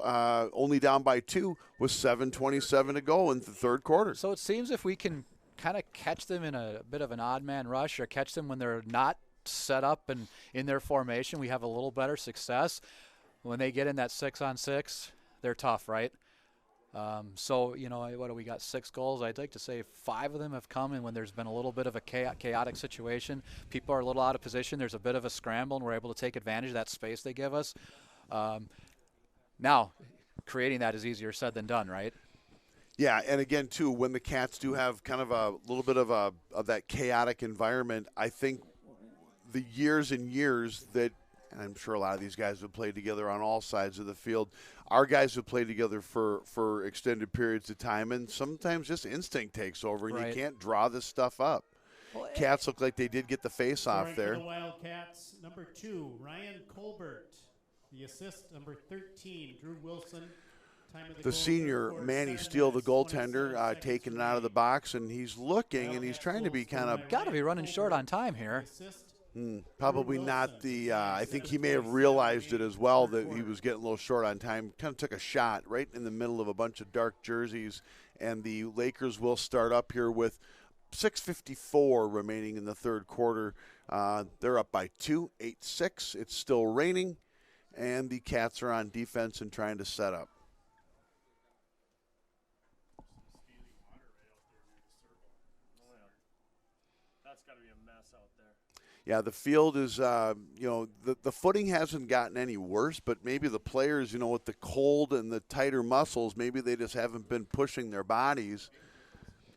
only down by 2 with 7:27 to go in the third quarter. So it seems if we can kind of catch them in a bit of an odd man rush or catch them when they're not set up and in their formation, we have a little better success. When they get in that 6-on-6, they're tough, right? So, you know, what do we got? 6 goals. I'd like to say 5 of them have come in when there's been a little bit of a chaotic situation. People are a little out of position. There's a bit of a scramble, and we're able to take advantage of that space they give us. Now, creating that is easier said than done, right? Yeah, and again, too, when the Cats do have kind of a little bit of that chaotic environment, I think the years and years that, and I'm sure a lot of these guys have played together on all sides of the field. Our guys have played together for extended periods of time, and sometimes just instinct takes over, and you can't draw this stuff up. Well, Cats look like they did get the face-off there. For the Wildcats, number 2, Ryan Colbert. The assist, number 13, Drew Wilson. The senior, Manny Steele, the goaltender, taking it out of the box, and he's looking, and he's trying to be kind of... Got to be running short on time here. Probably not the I think he may have realized it as well that he was getting a little short on time. Kind of took a shot right in the middle of a bunch of dark jerseys, and the Lakers will start up here with 6:54 remaining in the third quarter. They're up by 2, 8-6. It's still raining, and the Cats are on defense and trying to set up. That's got to be a mess out there. Yeah, the field is, the footing hasn't gotten any worse, but maybe the players, with the cold and the tighter muscles, maybe they just haven't been pushing their bodies.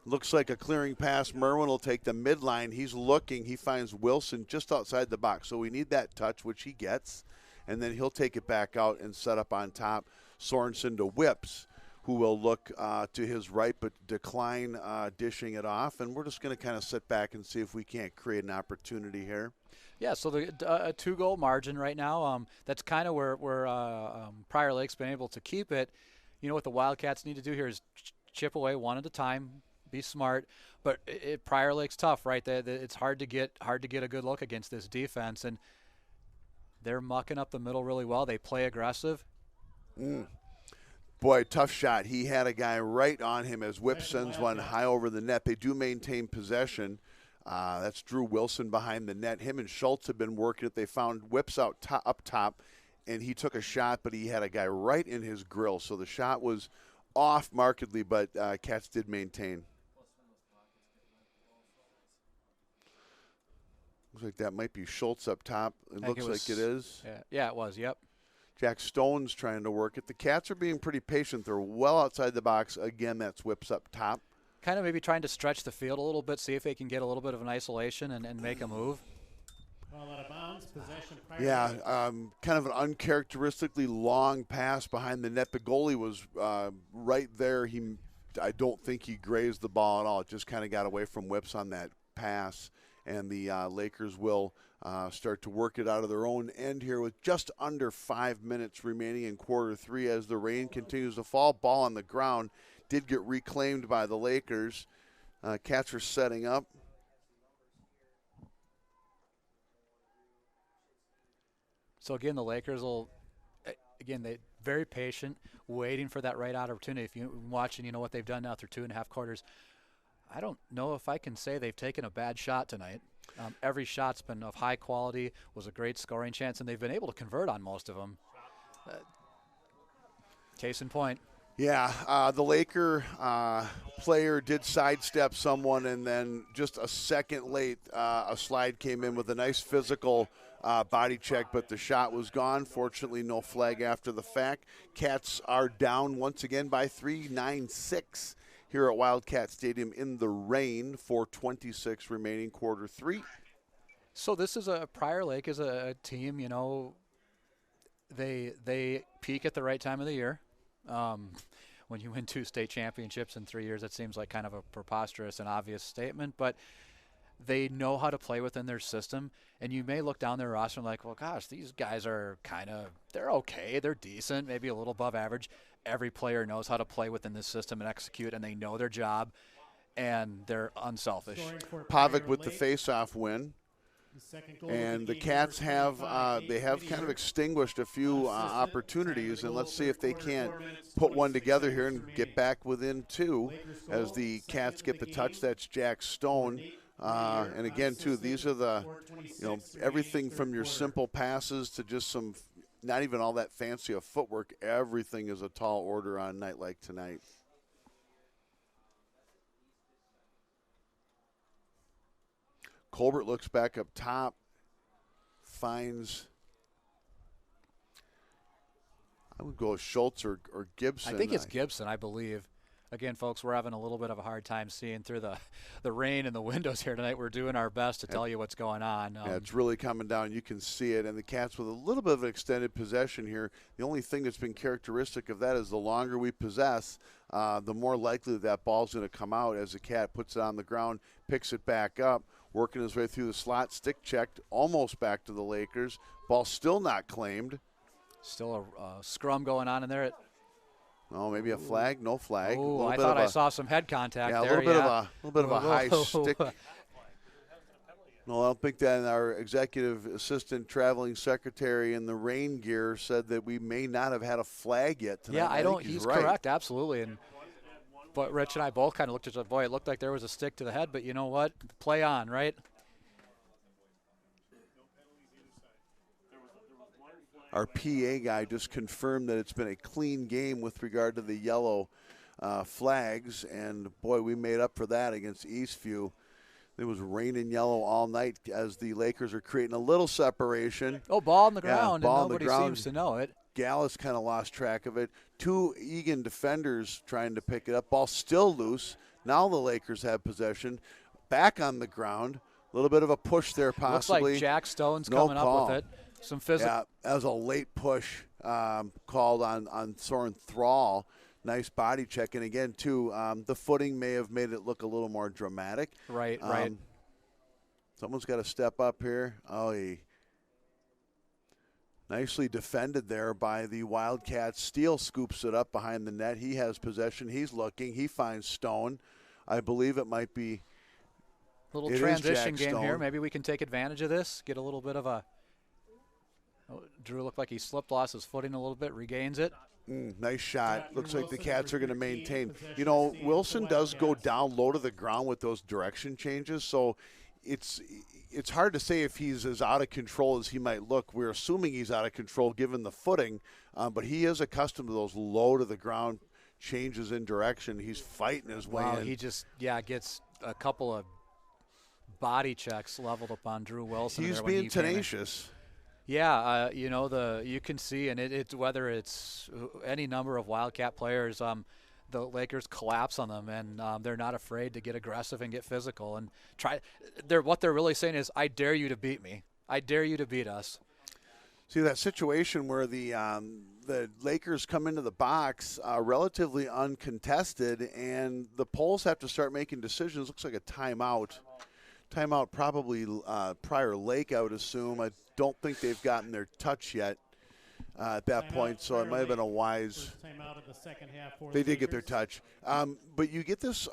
Looks like a clearing pass. Merwin will take the midline. He's looking. He finds Wilson just outside the box. So we need that touch, which he gets, and then he'll take it back out and set up on top. Sorensen to Whips, who will look to his right but decline dishing it off. And we're just going to kind of sit back and see if we can't create an opportunity here. Yeah, so the 2-goal margin right now, that's kind of where Prior Lake's been able to keep it. You know what the Wildcats need to do here is chip away one at a time, be smart. But Prior Lake's tough, right? It's hard to get a good look against this defense, and they're mucking up the middle really well. They play aggressive. Boy, tough shot. He had a guy right on him as Whip sends one high over the net. They do maintain possession. That's Drew Wilson behind the net. Him and Schultz have been working it. They found Whips up top, and he took a shot, but he had a guy right in his grill. So the shot was off markedly, but Cats did maintain. Looks like that might be Schultz up top. It looks like it is. Yeah, it was, yep. Jack Stone's trying to work it. The Cats are being pretty patient. They're well outside the box. Again, that's Whips up top. Kind of maybe trying to stretch the field a little bit, see if they can get a little bit of an isolation and make a move. Ball out of bounds, possession. Yeah, kind of an uncharacteristically long pass behind the net. The goalie was right there. I don't think he grazed the ball at all. It just kind of got away from Whips on that pass. And the Lakers will start to work it out of their own end here with just under 5 minutes remaining in quarter three as the rain continues to fall. Ball on the ground did get reclaimed by the Lakers. Cats are setting up. So, again, the Lakers will, they very patient, waiting for that right opportunity. If you're watching, you know what they've done now through 2.5 quarters. I don't know if I can say they've taken a bad shot tonight. Every shot's been of high quality, was a great scoring chance, and they've been able to convert on most of them. Case in point. Yeah, the Laker player did sidestep someone, and then just a second late, a slide came in with a nice physical body check, but the shot was gone. Fortunately, no flag after the fact. Cats are down once again by 3, 9-6. Here at Wildcat Stadium in the rain, 4:26 remaining quarter three. So this is Prior Lake is a team, you know, they peak at the right time of the year. When you win 2 state championships in 3 years, it seems like kind of a preposterous and obvious statement, but they know how to play within their system. And you may look down their roster and like, well, gosh, these guys are they're okay, they're decent, maybe a little above average. Every player knows how to play within this system and execute, and they know their job, and they're unselfish. Pavic with the face-off win. And the Cats have kind of extinguished a few opportunities, and let's see if they can't put one together here and get back within 2 as the Cats get the touch. That's Jack Stone. And again, too, these are everything from your simple passes to just some not even all that fancy of footwork. Everything is a tall order on a night like tonight. Colbert looks back up top, finds, I would go with Schultz or Gibson. I think it's Gibson, I believe. Again, folks, we're having a little bit of a hard time seeing through the rain and the windows here tonight. We're doing our best to tell you what's going on. Yeah, it's really coming down. You can see it. And the Cats with a little bit of an extended possession here. The only thing that's been characteristic of that is the longer we possess, the more likely that ball's going to come out as the Cat puts it on the ground, picks it back up, working his way through the slot, stick checked, almost back to the Lakers. Ball still not claimed. Still a scrum going on in there. Oh, maybe a flag? No flag. Oh, I thought I saw some head contact there. A little bit of a high stick. No, I don't think that. Our executive assistant, traveling secretary in the rain gear said that we may not have had a flag yet tonight. Yeah, I don't. He's He's right. correct, absolutely. But Rich and I both kind of looked at it. Boy, it looked like there was a stick to the head. But you know what? Play on, right? Our PA guy just confirmed that it's been a clean game with regard to the yellow flags, and boy, we made up for that against Eastview. It was raining yellow all night as the Lakers are creating a little separation. Oh, ball on the ground, ball and nobody seems to know it. Gallus kind of lost track of it. 2 Eagan defenders trying to pick it up. Ball still loose. Now the Lakers have possession. Back on the ground. A little bit of a push there possibly. Looks like Jack Stone's No coming call. up with it. Some physical. Yeah, that was a late push called on Soren Thrall. Nice body check. And again, too, the footing may have made it look a little more dramatic. Right. Someone's got to step up here. Nicely defended there by the Wildcats. Steele scoops it up behind the net. He has possession. He's looking. He finds Stone. I believe it might be. Little transition game here. Maybe we can take advantage of this. Get a little bit of a. Oh, Drew looked like he slipped, lost his footing a little bit, regains it. Nice shot. Looks like the Cats are going to maintain. You know, Wilson does go down low to the ground with those direction changes, so it's hard to say if he's as out of control as he might look. We're assuming he's out of control given the footing, but he is accustomed to those low to the ground changes in direction. He's fighting his way in. He just gets a couple of body checks leveled upon Drew Wilson. He's being tenacious. Yeah, you know, you can see, and it's whether it's any number of Wildcat players, the Lakers collapse on them, and they're not afraid to get aggressive and get physical and try. What they're really saying is, I dare you to beat me. I dare you to beat us. See that situation where the Lakers come into the box relatively uncontested, and the Poles have to start making decisions. Looks like a timeout. Timeout probably prior Lake, I would assume. I don't think they've gotten their touch yet at that point, so it might have been a wise. They did get their touch. But you get this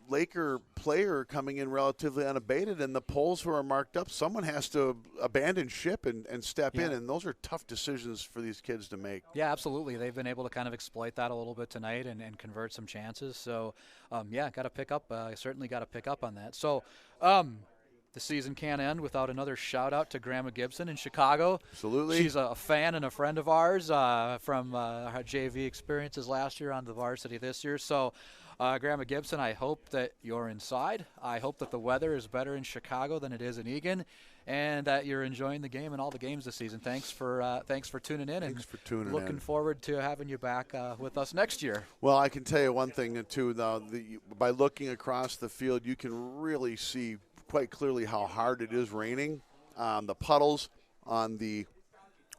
Laker player coming in relatively unabated, and the Poles who are marked up, someone has to abandon ship and step in, and those are tough decisions for these kids to make. Yeah, absolutely. They've been able to kind of exploit that a little bit tonight and convert some chances. So, got to pick up. Certainly got to pick up on that. So, the season can't end without another shout-out to Grandma Gibson in Chicago. Absolutely. She's a fan and a friend of ours from her JV experiences last year on the varsity this year. So, Grandma Gibson, I hope that you're inside. I hope that the weather is better in Chicago than it is in Eagan, and that you're enjoying the game and all the games this season. Thanks for tuning in. Thanks for tuning in. Looking forward to having you back with us next year. Well, I can tell you one thing, too. By looking across the field, you can really see quite clearly how hard it is raining. The puddles on the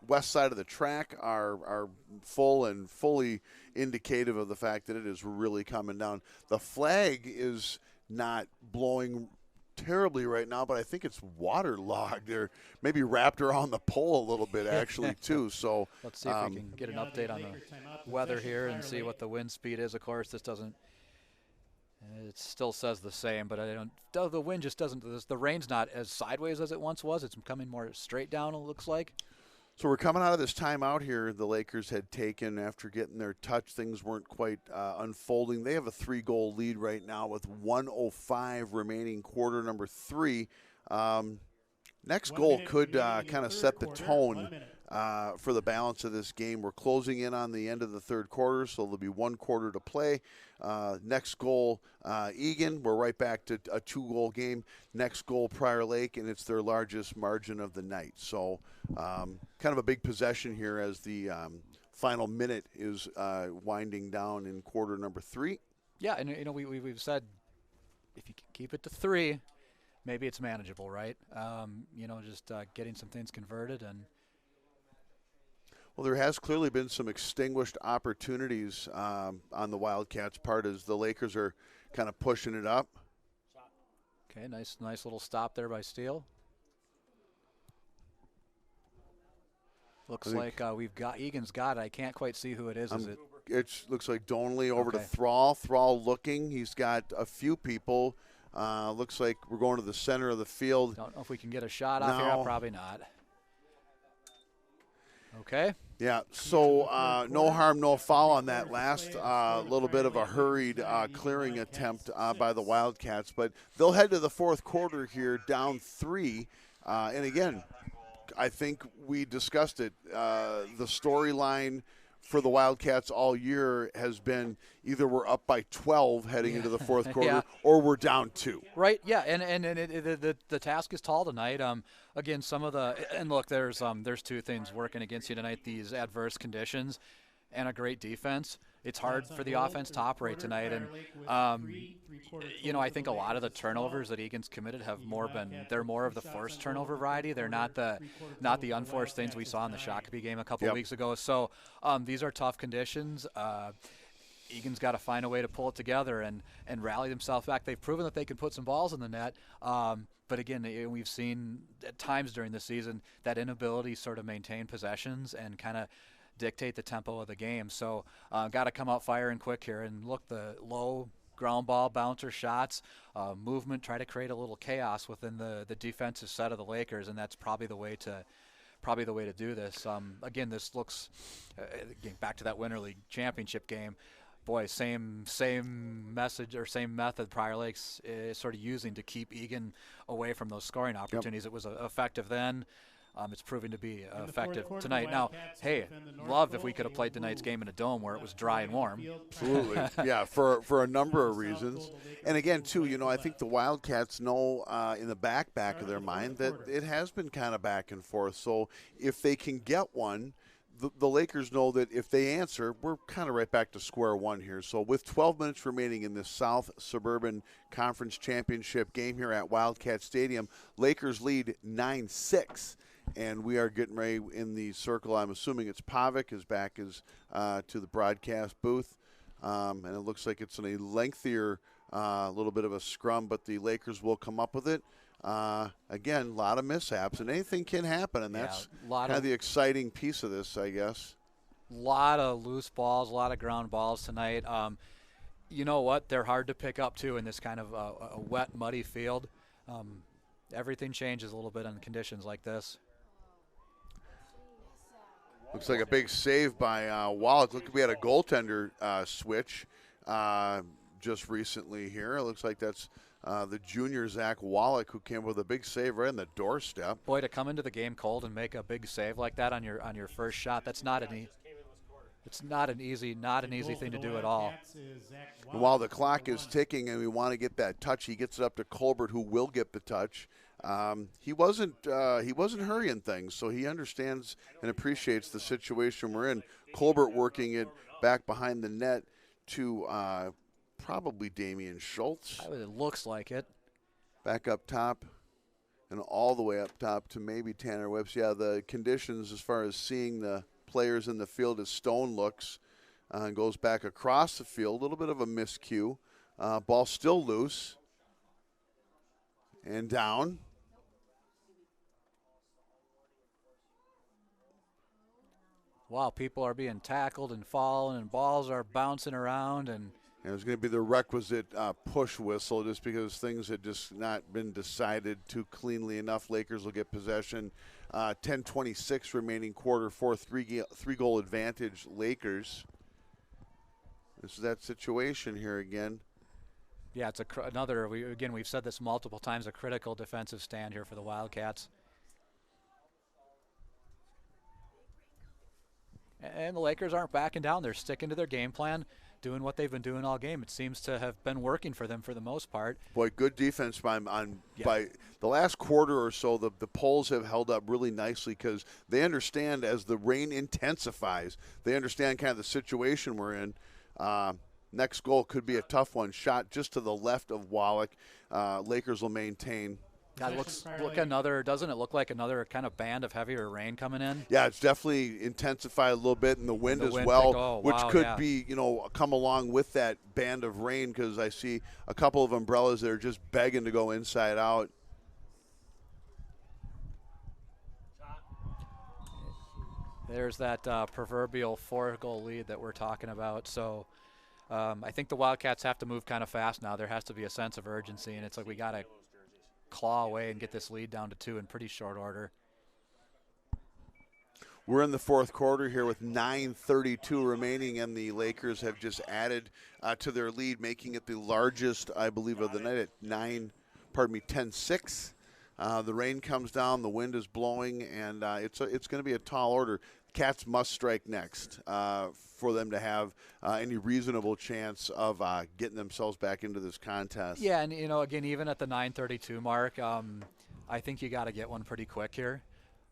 west side of the track are full and fully indicative of the fact that it is really coming down. The flag is not blowing terribly right now, but I think it's waterlogged. They're maybe wrapped around the pole a little bit, actually, too. So let's see if we can get an update on the weather here and see what the wind speed is. Of course, this doesn't. It still says the same, but the wind just doesn't. The rain's not as sideways as it once was. It's coming more straight down, it looks like. So we're coming out of this timeout here the Lakers had taken after getting their touch. Things weren't quite unfolding. They have a 3-goal lead right now with 1:05 remaining, quarter number 3. Next goal could kind of set the tone for the balance of this game. We're closing in on the end of the third quarter, so there'll be 1 quarter to play. Next goal, Eagan. We're right back to a 2-goal game. Next goal, Prior Lake, and it's their largest margin of the night. So kind of a big possession here as the final minute is winding down in quarter number 3. Yeah, and we've said if you can keep it to 3, maybe it's manageable, right? Just getting some things converted and. Well, there has clearly been some extinguished opportunities on the Wildcats' part as the Lakers are kind of pushing it up. Okay, nice little stop there by Steele. Looks like Egan's got it. I can't quite see who it is. It looks like Donnelly over to Thrall. Thrall looking. He's got a few people. Looks like we're going to the center of the field. Don't know if we can get a shot off here. Probably not. Okay. Yeah, so no harm, no foul on that last little bit of a hurried clearing attempt by the Wildcats. But they'll head to the fourth quarter here, down 3. And again, I think we discussed it. The storyline for the Wildcats all year has been either we're up by 12 heading into the fourth quarter or we're down 2. Right, yeah, and the task is tall tonight. Again, look, there's 2 things working against you tonight, these adverse conditions and a great defense. It's hard for the offense to operate tonight, and I think a lot of the turnovers that Egan's committed they're more of the forced turnover variety. They're not the unforced things we saw in the Shakopee game a couple weeks ago. So these are tough conditions. Eagan's got to find a way to pull it together and rally themselves back. They've proven that they can put some balls in the net. But again, we've seen at times during the season that inability to sort of maintain possessions and kind of dictate the tempo of the game. So got to come out firing quick here. And look, the low ground ball bouncer shots, movement, try to create a little chaos within the defensive set of the Lakers, and that's probably the way to do this. Again, this looks getting back to that Winter League championship game. Boy, same message or same method Prior Lakes is sort of using to keep Eagan away from those scoring opportunities. Yep. It was effective then. It's proving to be effective tonight. Now, hey, loved if we could have played tonight's game in a dome where it was dry and warm. Absolutely. Yeah, for a number of reasons. And again, too, I think the Wildcats know in the back of their mind that it has been kind of back and forth. So if they can get one, the Lakers know that if they answer, we're kind of right back to square one here. So with 12 minutes remaining in this South Suburban Conference Championship game here at Wildcat Stadium, Lakers lead 9-6. And we are getting ready in the circle. I'm assuming it's Pavic is back to the broadcast booth. And it looks like it's in a lengthier little bit of a scrum, but the Lakers will come up with it. Again, a lot of mishaps, and anything can happen, and that's kind of the exciting piece of this, I guess. A lot of loose balls, a lot of ground balls tonight. You know what? They're hard to pick up, too, in this kind of a wet, muddy field. Everything changes a little bit in conditions like this. Looks like a big save by Wallach. Look, we had a goaltender switch just recently here. It looks like that's the junior Zach Wallach who came with a big save right on the doorstep. Boy, to come into the game cold and make a big save like that on your first shot, that's not an easy thing to do at all. And while the clock is ticking and we want to get that touch, he gets it up to Colbert, who will get the touch. He wasn't hurrying things, so he understands and appreciates the situation we're in. Colbert working it back behind the net to probably Damian Schultz. It looks like it. Back up top and all the way up top to maybe Tanner Whips. Yeah, the conditions as far as seeing the players in the field as Stone looks and goes back across the field. A little bit of a miscue. Ball still loose and down. Wow, people are being tackled and falling, and balls are bouncing around. And there's going to be the requisite push whistle just because things had just not been decided too cleanly enough. Lakers will get possession. 10:26 remaining quarter four, three-goal advantage, Lakers. This is that situation here again. Yeah, it's we've said this multiple times, a critical defensive stand here for the Wildcats. And the Lakers aren't backing down. They're sticking to their game plan, doing what they've been doing all game. It seems to have been working for them for the most part. Boy, good defense by the last quarter or so. The Poles have held up really nicely because they understand as the rain intensifies, they understand kind of the situation we're in. Next goal could be a tough one. Shot just to the left of Wallach. Lakers will maintain. Doesn't it look like another kind of band of heavier rain coming in? Yeah, it's definitely intensified a little bit, and the wind as well, which could be, come along with that band of rain because I see a couple of umbrellas that are just begging to go inside out. There's that proverbial 4-goal lead that we're talking about. So I think the Wildcats have to move kind of fast now. There has to be a sense of urgency, and it's like we got to claw away and get this lead down to 2 in pretty short order. We're in the fourth quarter here with 9:32 remaining, and the Lakers have just added to their lead, making it the largest, I believe, of the night at 10-6. The rain comes down, the wind is blowing, and it's going to be a tall order. Cats must strike next for them to have any reasonable chance of getting themselves back into this contest. Yeah, and again, even at the 9:32 mark, I think you got to get one pretty quick here,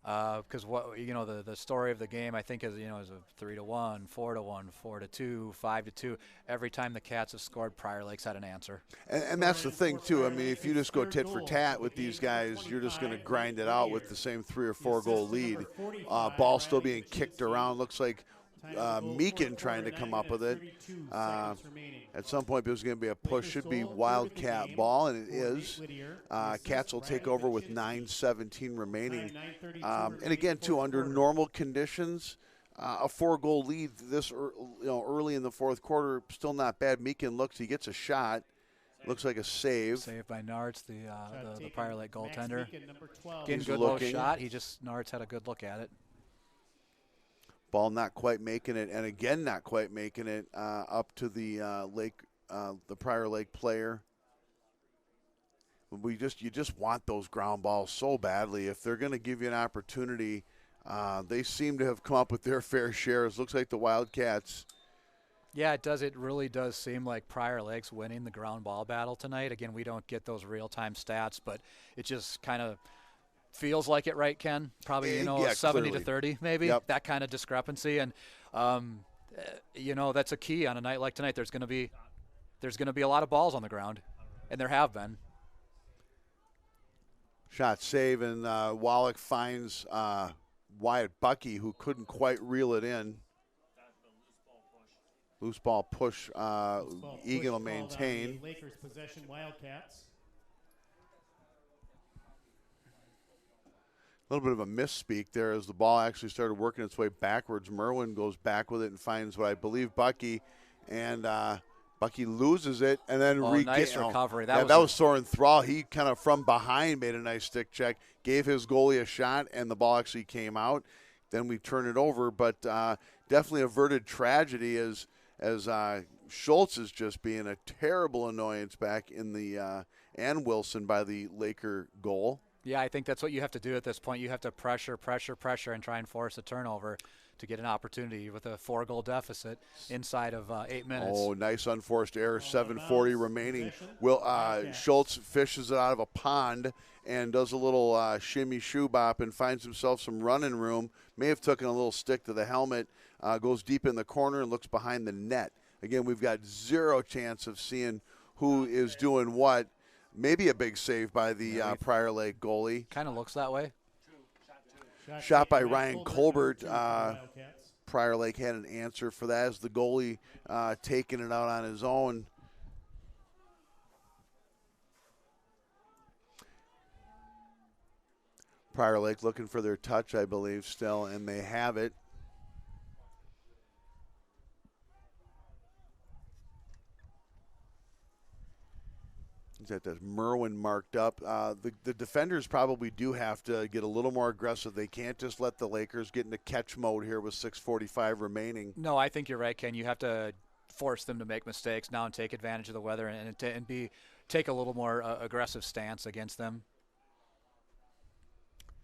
because the story of the game I think is is a 3-1, 4-1, 4-2, 5-2. Every time the Cats have scored, Prior Lakes had an answer. And that's the thing too. I mean, if you just go tit for tat with these guys, you're just going to grind it out with the same 3 or 4 goal lead. Ball still being kicked around. Looks like Meakin trying to come up with it. At some point, there's going to be a push. Should be Wildcat ball, and it is. Cats will take over with 9:17 remaining. And again, too, under normal conditions, a 4-goal lead this early in the fourth quarter, still not bad. Meakin looks, he gets a shot. Looks like a save. Saved by Nards, the Prior Lake goaltender. He's good looking. low shot. Nards had a good look at it. Ball not quite making it, and again not quite making it up to the the Prior Lake player. You just want those ground balls so badly. If they're going to give you an opportunity, they seem to have come up with their fair shares. Looks like the Wildcats. Yeah, it does. It really does seem like Prior Lake's winning the ground ball battle tonight. Again, we don't get those real-time stats, but it just kind of feels like it, right, Ken? Probably, 70 to 30 maybe, that kind of discrepancy. And, that's a key on a night like tonight. There's going to be a lot of balls on the ground, and there have been. Shot save, and Wallach finds Wyatt Bucky, who couldn't quite reel it in. Loose ball push. Eagan will maintain. Lakers possession, Wildcats. A little bit of a misspeak there as the ball actually started working its way backwards. Merwin goes back with it and finds what I believe Bucky, and Bucky loses it and then nice recovery. That was Soren Thrall. He kind of from behind made a nice stick check, gave his goalie a shot, and the ball actually came out. Then we turn it over, but definitely averted tragedy as Schultz is just being a terrible annoyance back in the and Wilson by the Laker goal. Yeah, I think that's what you have to do at this point. You have to pressure, and try and force a turnover to get an opportunity with a 4-goal deficit inside of 8 minutes. Oh, nice unforced error, 7:40 remaining. Schultz fishes it out of a pond and does a little shimmy shoe bop and finds himself some running room. May have taken a little stick to the helmet, goes deep in the corner and looks behind the net. Again, we've got zero chance of seeing who is doing what. Maybe a big save by the Prior Lake goalie. Kind of looks that way. Shot by Ryan Colbert. Prior Lake had an answer for that as the goalie taking it out on his own. Prior Lake looking for their touch, I believe, still, and they have it. That Merwin marked up. The defenders probably do have to get a little more aggressive. They can't just let the Lakers get into catch mode here with 6:45 remaining. No, I think you're right, Ken. You have to force them to make mistakes now and take advantage of the weather and take a little more aggressive stance against them.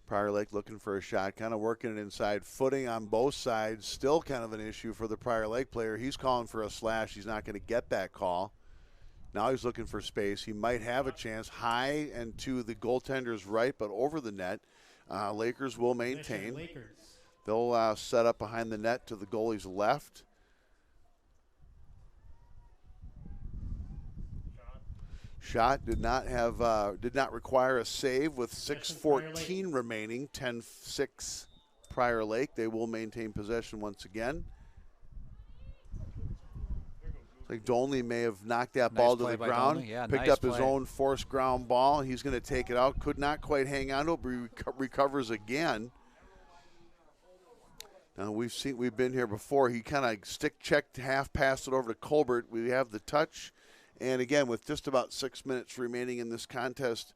Prior Lake looking for a shot, kind of working it inside. Footing on both sides, still kind of an issue for the Prior Lake player. He's calling for a slash. He's not going to get that call. Now he's looking for space. He might have a chance high and to the goaltender's right, but over the net. Lakers will maintain. They'll set up behind the net to the goalie's left. Shot did not require a save with 6:14 remaining. 10-6 Prior Lake. They will maintain possession once again. Like Dolney may have knocked that ball to the ground, picked up his own forced ground ball. He's going to take it out. Could not quite hang on to it, but recovers again. Now we've been here before. He kind of stick checked, half passed it over to Colbert. We have the touch, and again with just about 6 minutes remaining in this contest,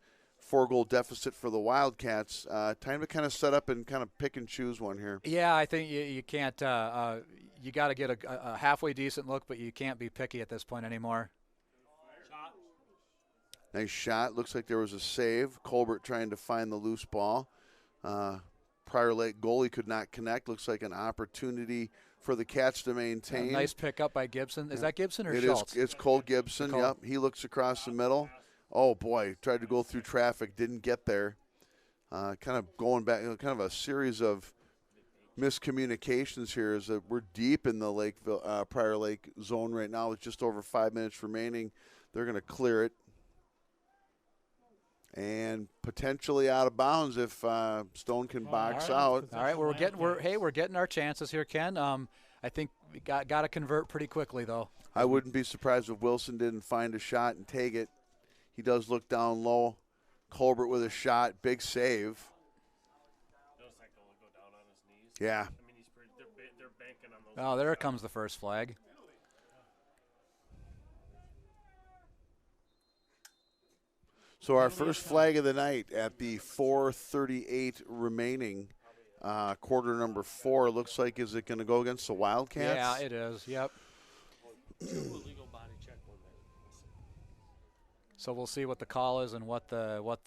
4-goal deficit for the Wildcats. Time to kind of set up and kind of pick and choose one here. Yeah, I think you can't. You got to get a halfway decent look, but you can't be picky at this point anymore. Nice shot. Looks like there was a save. Colbert trying to find the loose ball. Prior Lake goalie could not connect. Looks like an opportunity for the Cats to maintain. A nice pickup by Gibson. Is that Gibson or Schultz? It's Cole Gibson. Yep. He looks across the middle. Oh, boy. Tried to go through traffic. Didn't get there. Kind of going back, kind of a series of miscommunications here is that we're deep in the Prior Lake zone right now with just over 5 minutes remaining. They're going to clear it. And potentially out of bounds if Stone can box out. All right, we're getting our chances here, Ken. I think we got to convert pretty quickly, though. I wouldn't be surprised if Wilson didn't find a shot and take it. He does look down low. Colbert with a shot, big save. Notice that goal go down on his knees. Yeah. I mean, they're banking on those. Oh, there comes the first flag. So our first flag of the night at the 4:38 remaining, quarter number 4. Looks like, is it going to go against the Wildcats? Yeah, it is. Yep. Illegal body check one there. So we'll see what the call is and what the Penalty on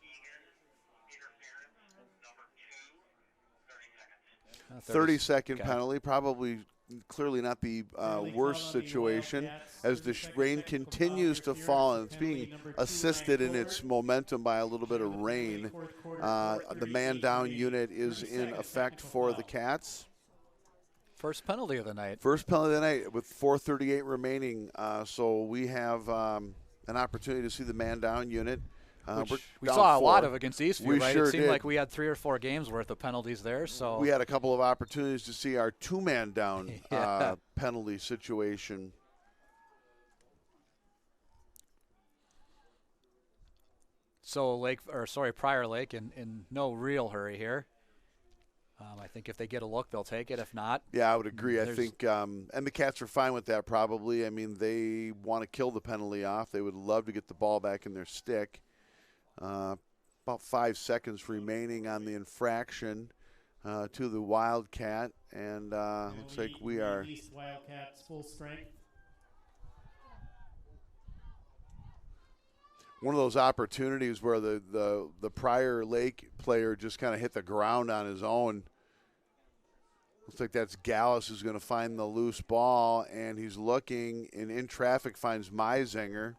Eagan, interference, number 2, 30 seconds. 30-second Okay. penalty, probably clearly not the worst situation as the rain continues to fall, and it's being assisted in its momentum by a little bit of rain. The man down unit is in effect for the Cats. first penalty of the night. First penalty of the night with 4:38 remaining. So we have an opportunity to see the man down unit. We down saw a 4. lot of against Eastview, We right? sure It seemed did. like we had 3 or 4 games worth of penalties there. So We had a couple of opportunities to see our two-man down Yeah. penalty situation. So Prior Lake in no real hurry here. I think if they get a look, they'll take it. If not, Yeah, I would agree. I There's- think, and the Cats are fine with that probably. I mean, they want to kill the penalty off. They would love to get the ball back in their stick. About 5 seconds remaining on the infraction to the Wildcat, and looks like we are. East Wildcats full strength. One of those opportunities where the Prior Lake player just kind of hit the ground on his own. Looks like that's Gallus who's going to find the loose ball, and he's looking, and in traffic finds Meisinger.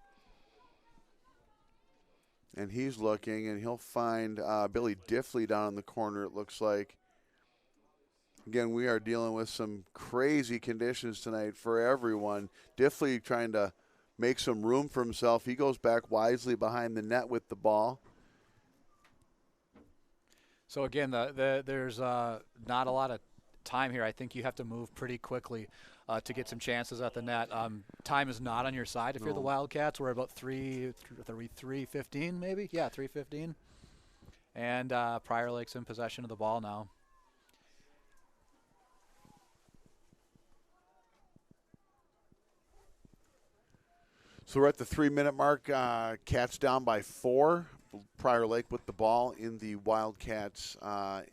And he's looking, and he'll find Billy Diffley down in the corner, it looks like. Again, we are dealing with some crazy conditions tonight for everyone. Diffley trying to make some room for himself. He goes back wisely behind the net with the ball. so again, there's not a lot of time here. I think you have to move pretty quickly to get some chances at the net. Time is not on your side if you're the No. Wildcats. We're about 3:15 maybe. Yeah, 3:15. And Prior Lake's in possession of the ball now. So we're at the 3-minute mark. Cats down by 4. Prior Lake with the ball in the Wildcats'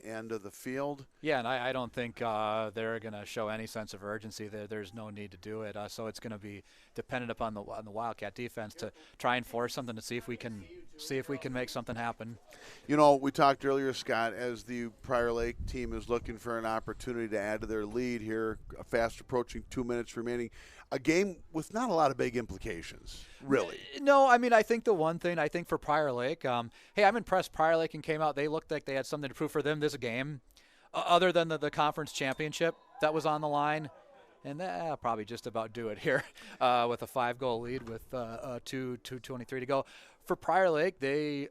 end of the field. Yeah, and I don't think they're going to show any sense of urgency. There's no need to do it. So it's going to be dependent upon the Wildcat defense to try and force something to see if we can make something happen. You know, we talked earlier, Scott, as the Prior Lake team is looking for an opportunity to add to their lead here, fast approaching 2 minutes remaining. A game with not a lot of big implications, really. No, I mean, I think the one thing I think for Prior Lake, hey, I'm impressed Prior Lake and came out. They looked like they had something to prove for them this game, other than the conference championship that was on the line. And that'll probably just about do it here with a 5-goal lead with 2:23 to go. For Prior Lake,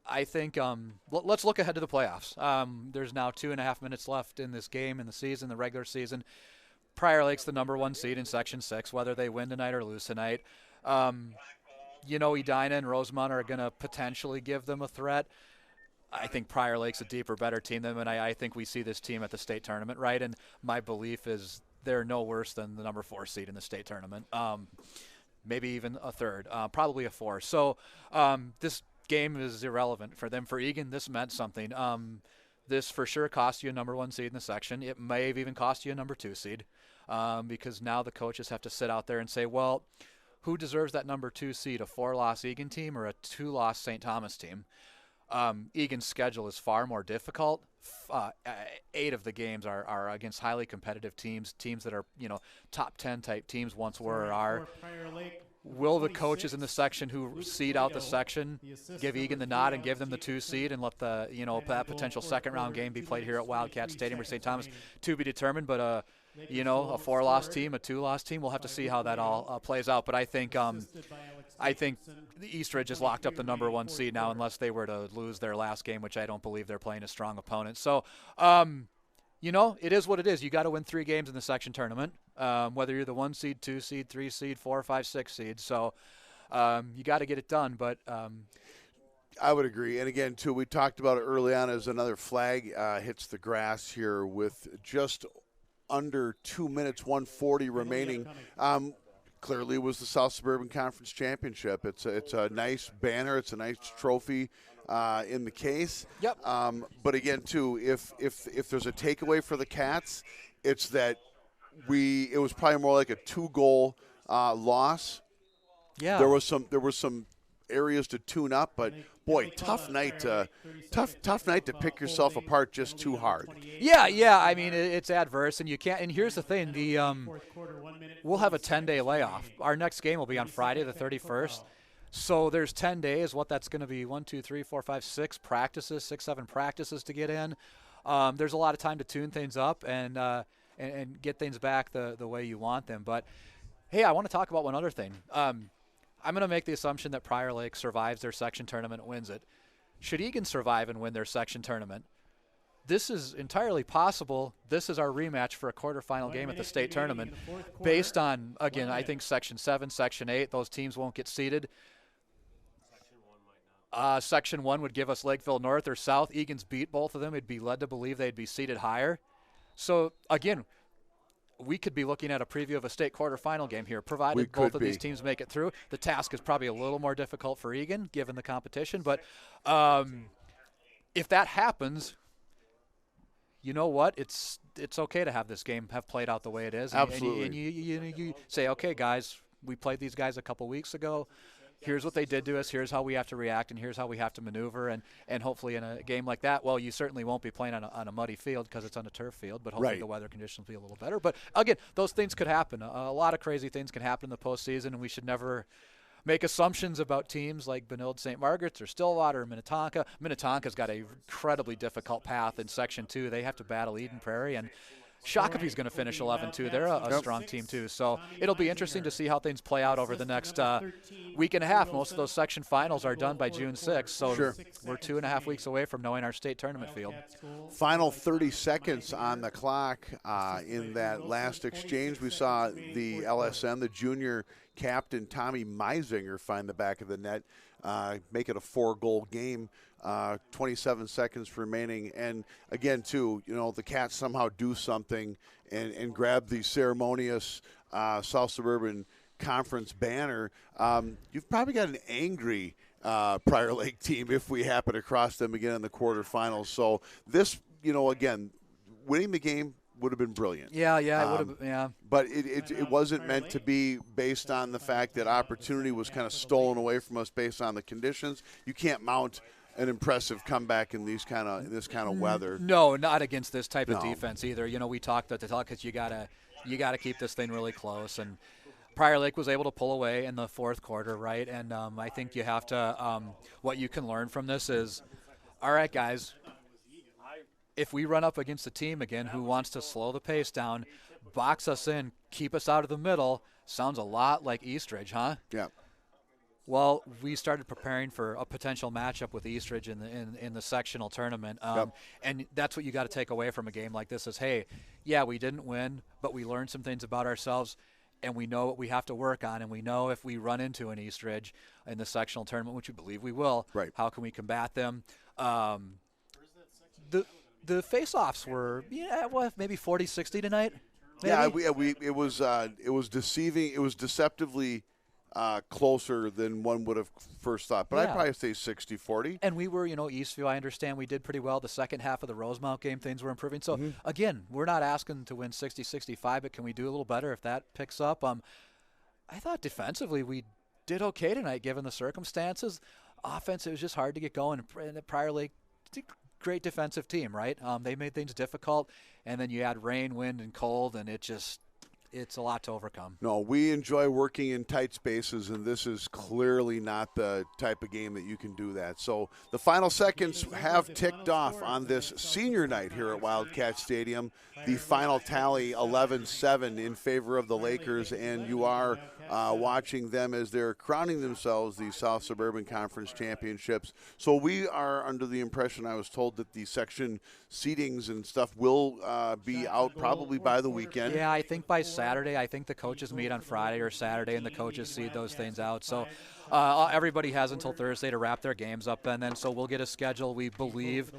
I think, let's look ahead to the playoffs. There's now 2.5 minutes left in this game, in the season, the regular season. Prior Lake's the number 1 seed in Section 6, whether they win tonight or lose tonight. Edina and Rosemont are going to potentially give them a threat. I think Prior Lake's a deeper, better team than them, and I think we see this team at the state tournament, right? And my belief is they're no worse than the number 4 seed in the state tournament. Maybe even a 3rd, probably a 4. So this game is irrelevant for them. For Eagan, this meant something. This for sure cost you a number 1 seed in the section. It may have even cost you a number 2 seed because now the coaches have to sit out there and say, well, who deserves that number 2 seed, a 4-loss Eagan team or a 2-loss St. Thomas team? Eagan's schedule is far more difficult. 8 of the games are against highly competitive teams that are, top 10 type teams once were or are. Will the coaches in the section who seed out the section give Eagan the nod and give them the 2 seed and let the, that potential second-round game be played here at Wildcat Stadium or St. Thomas? To be determined, but, a 4-loss team, a 2-loss team, we'll have to see how that all plays out. But I think the Eastridge has locked up the number 1 seed now unless they were to lose their last game, which I don't believe they're playing a strong opponent. So, it is what it is. You got to win 3 games in the section tournament, whether you're the 1 seed, 2 seed, 3 seed, 4, 5, 6 seed. So you got to get it done. But I would agree. And again, too, we talked about it early on as another flag hits the grass here with just under 2 minutes, 1:40 remaining. Clearly, it was the South Suburban Conference Championship. It's a nice banner. It's a nice trophy in the case. Yep. But again, too, if there's a takeaway for the Cats, it's that it was probably more like a 2-goal loss. yeah, There was some areas to tune up, but boy, tough night to pick yourself apart just too hard. Yeah. I mean, it's adverse, and you can't. And here's the thing: we'll have a 10-day layoff. Our next game will be on Friday, the 31st. So there's 10 days. What that's going to be: 1, 2, 3, 4, 5, 6 practices, 6, 7 practices to get in. There's a lot of time to tune things up and get things back the way you want them. But hey, I want to talk about one other thing. I'm going to make the assumption that Prior Lake survives their section tournament and wins it. Should Eagan survive and win their section tournament, this is entirely possible. This is our rematch for a quarterfinal game at the state tournament based on, again, I think Section 7, Section 8, those teams won't get seeded. Section 1 would give us Lakeville North or South. Egan's beat both of them. It'd be led to believe they'd be seated higher. So, again, we could be looking at a preview of a state quarterfinal game here, provided both of these teams make it through. The task is probably a little more difficult for Eagan, given the competition. But if that happens, you know what? It's okay to have this game have played out the way it is. Absolutely. And you say, okay, guys, we played these guys a couple weeks ago. Here's what they did to us. Here's how we have to react, and here's how we have to maneuver. And hopefully in a game like that, well, you certainly won't be playing on a muddy field because it's on a turf field, but hopefully the weather conditions will be a little better. But, again, those things could happen. A lot of crazy things can happen in the postseason, and we should never make assumptions about teams like Benilde St. Margaret's or Stillwater or Minnetonka. Minnetonka's got an incredibly difficult path in Section 2. They have to battle Eden Prairie, and Shakopee's going to finish 11-2. They're a strong team, too. So it'll be interesting to see how things play out over the next week and a half. Most of those section finals are done by June 6th, so we're 2.5 weeks away from knowing our state tournament field. Final 30 seconds on the clock. In that last exchange, we saw the LSN, the junior captain, Tommy Meisinger, find the back of the net, make it a 4-goal game. 27 seconds remaining, and again, too, the Cats somehow do something and grab the ceremonious South Suburban Conference banner. You've probably got an angry Prior Lake team if we happen to cross them again in the quarterfinals. So this, again, winning the game would have been brilliant. Yeah, it would have. Yeah, but it wasn't meant to be based on the fact that opportunity was kind of stolen away from us based on the conditions. You can't mount an impressive comeback in this kind of weather. No, not against this type of defense either. We talked at the talk because you gotta keep this thing really close, and Prior Lake was able to pull away in the fourth quarter, right? And I think you have to. What you can learn from this is, all right, guys. If we run up against a team again who wants to slow the pace down, box us in, keep us out of the middle, sounds a lot like Eastridge, huh? Yeah. Well, we started preparing for a potential matchup with Eastridge in the sectional tournament, and that's what you got to take away from a game like this is, hey, yeah, we didn't win, but we learned some things about ourselves, and we know what we have to work on, and we know if we run into an Eastridge in the sectional tournament, which we believe we will, how can we combat them? The face-offs were, maybe 40-60 tonight. Maybe? Yeah, it was deceiving. It was deceptively closer than one would have first thought. But I'd probably say 60-40. And we were, Eastview, I understand we did pretty well. The second half of the Rosemount game, things were improving. So, again, we're not asking to win 60-65, but can we do a little better if that picks up? I thought defensively we did okay tonight given the circumstances. Offense, it was just hard to get going. And Prior Lake, great defensive team, right? They made things difficult. And then you add rain, wind, and cold, and it it's a lot to overcome. No, we enjoy working in tight spaces, and this is clearly not the type of game that you can do that. So the final seconds have ticked off on this senior night here at Wildcat Stadium. The final tally 11-7 in favor of the Lakers, and you are watching them as they're crowning themselves the South Suburban Conference Championships. So we are under the impression, I was told, that the section seedings and stuff will be out probably by the weekend. Yeah, I think by Saturday. I think the coaches meet on Friday or Saturday, and the coaches seed those things out. So everybody has until Thursday to wrap their games up, and then so we'll get a schedule. We believe,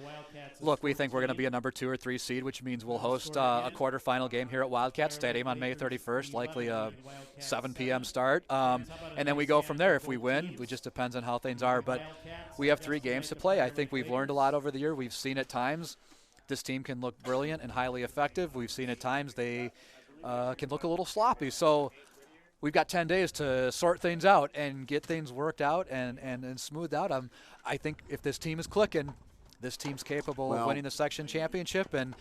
look, we think we're going to be a number 2 or 3 seed, which means we'll host a quarterfinal game here at Wildcat Stadium on May 31st, likely a 7 p.m. start. And then we go from there. If we win, it just depends on how things are. But we have 3 games to play. I think we've learned a lot over the year. We've seen at times this team can look brilliant and highly effective. We've seen at times they can look a little sloppy. So we've got 10 days to sort things out and get things worked out and smoothed out. I think if this team is clicking, this team's capable of winning the section championship and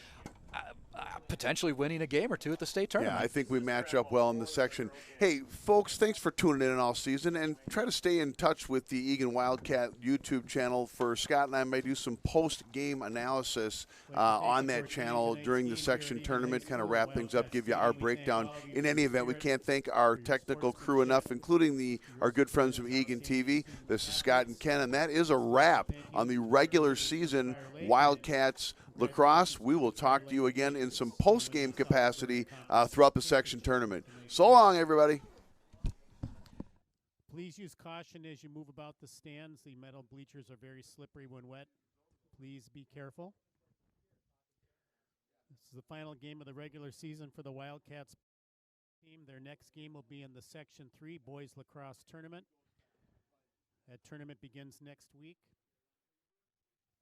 potentially winning a game or 2 at the state tournament. Yeah, I think we match up well in the section. Hey, folks, thanks for tuning in all season, and try to stay in touch with the Eagan Wildcat YouTube channel. For Scott and I may do some post-game analysis on that channel during the section tournament, kind of wrap things up, give you our breakdown. In any event, we can't thank our technical crew enough, including our good friends from Eagan TV. This is Scott and Ken, and that is a wrap on the regular season Wildcats Lacrosse. We will talk to you again in some post-game capacity throughout the section tournament. So long, everybody. Please use caution as you move about the stands. The metal bleachers are very slippery when wet. Please be careful. This is the final game of the regular season for the Wildcats team. Their next game will be in the Section 3 Boys Lacrosse Tournament. That tournament begins next week.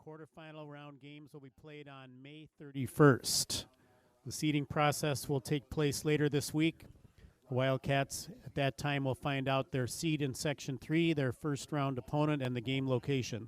Quarterfinal round games will be played on May 31st. The seeding process will take place later this week. The Wildcats at that time will find out their seed in Section 3, their first round opponent, and the game location.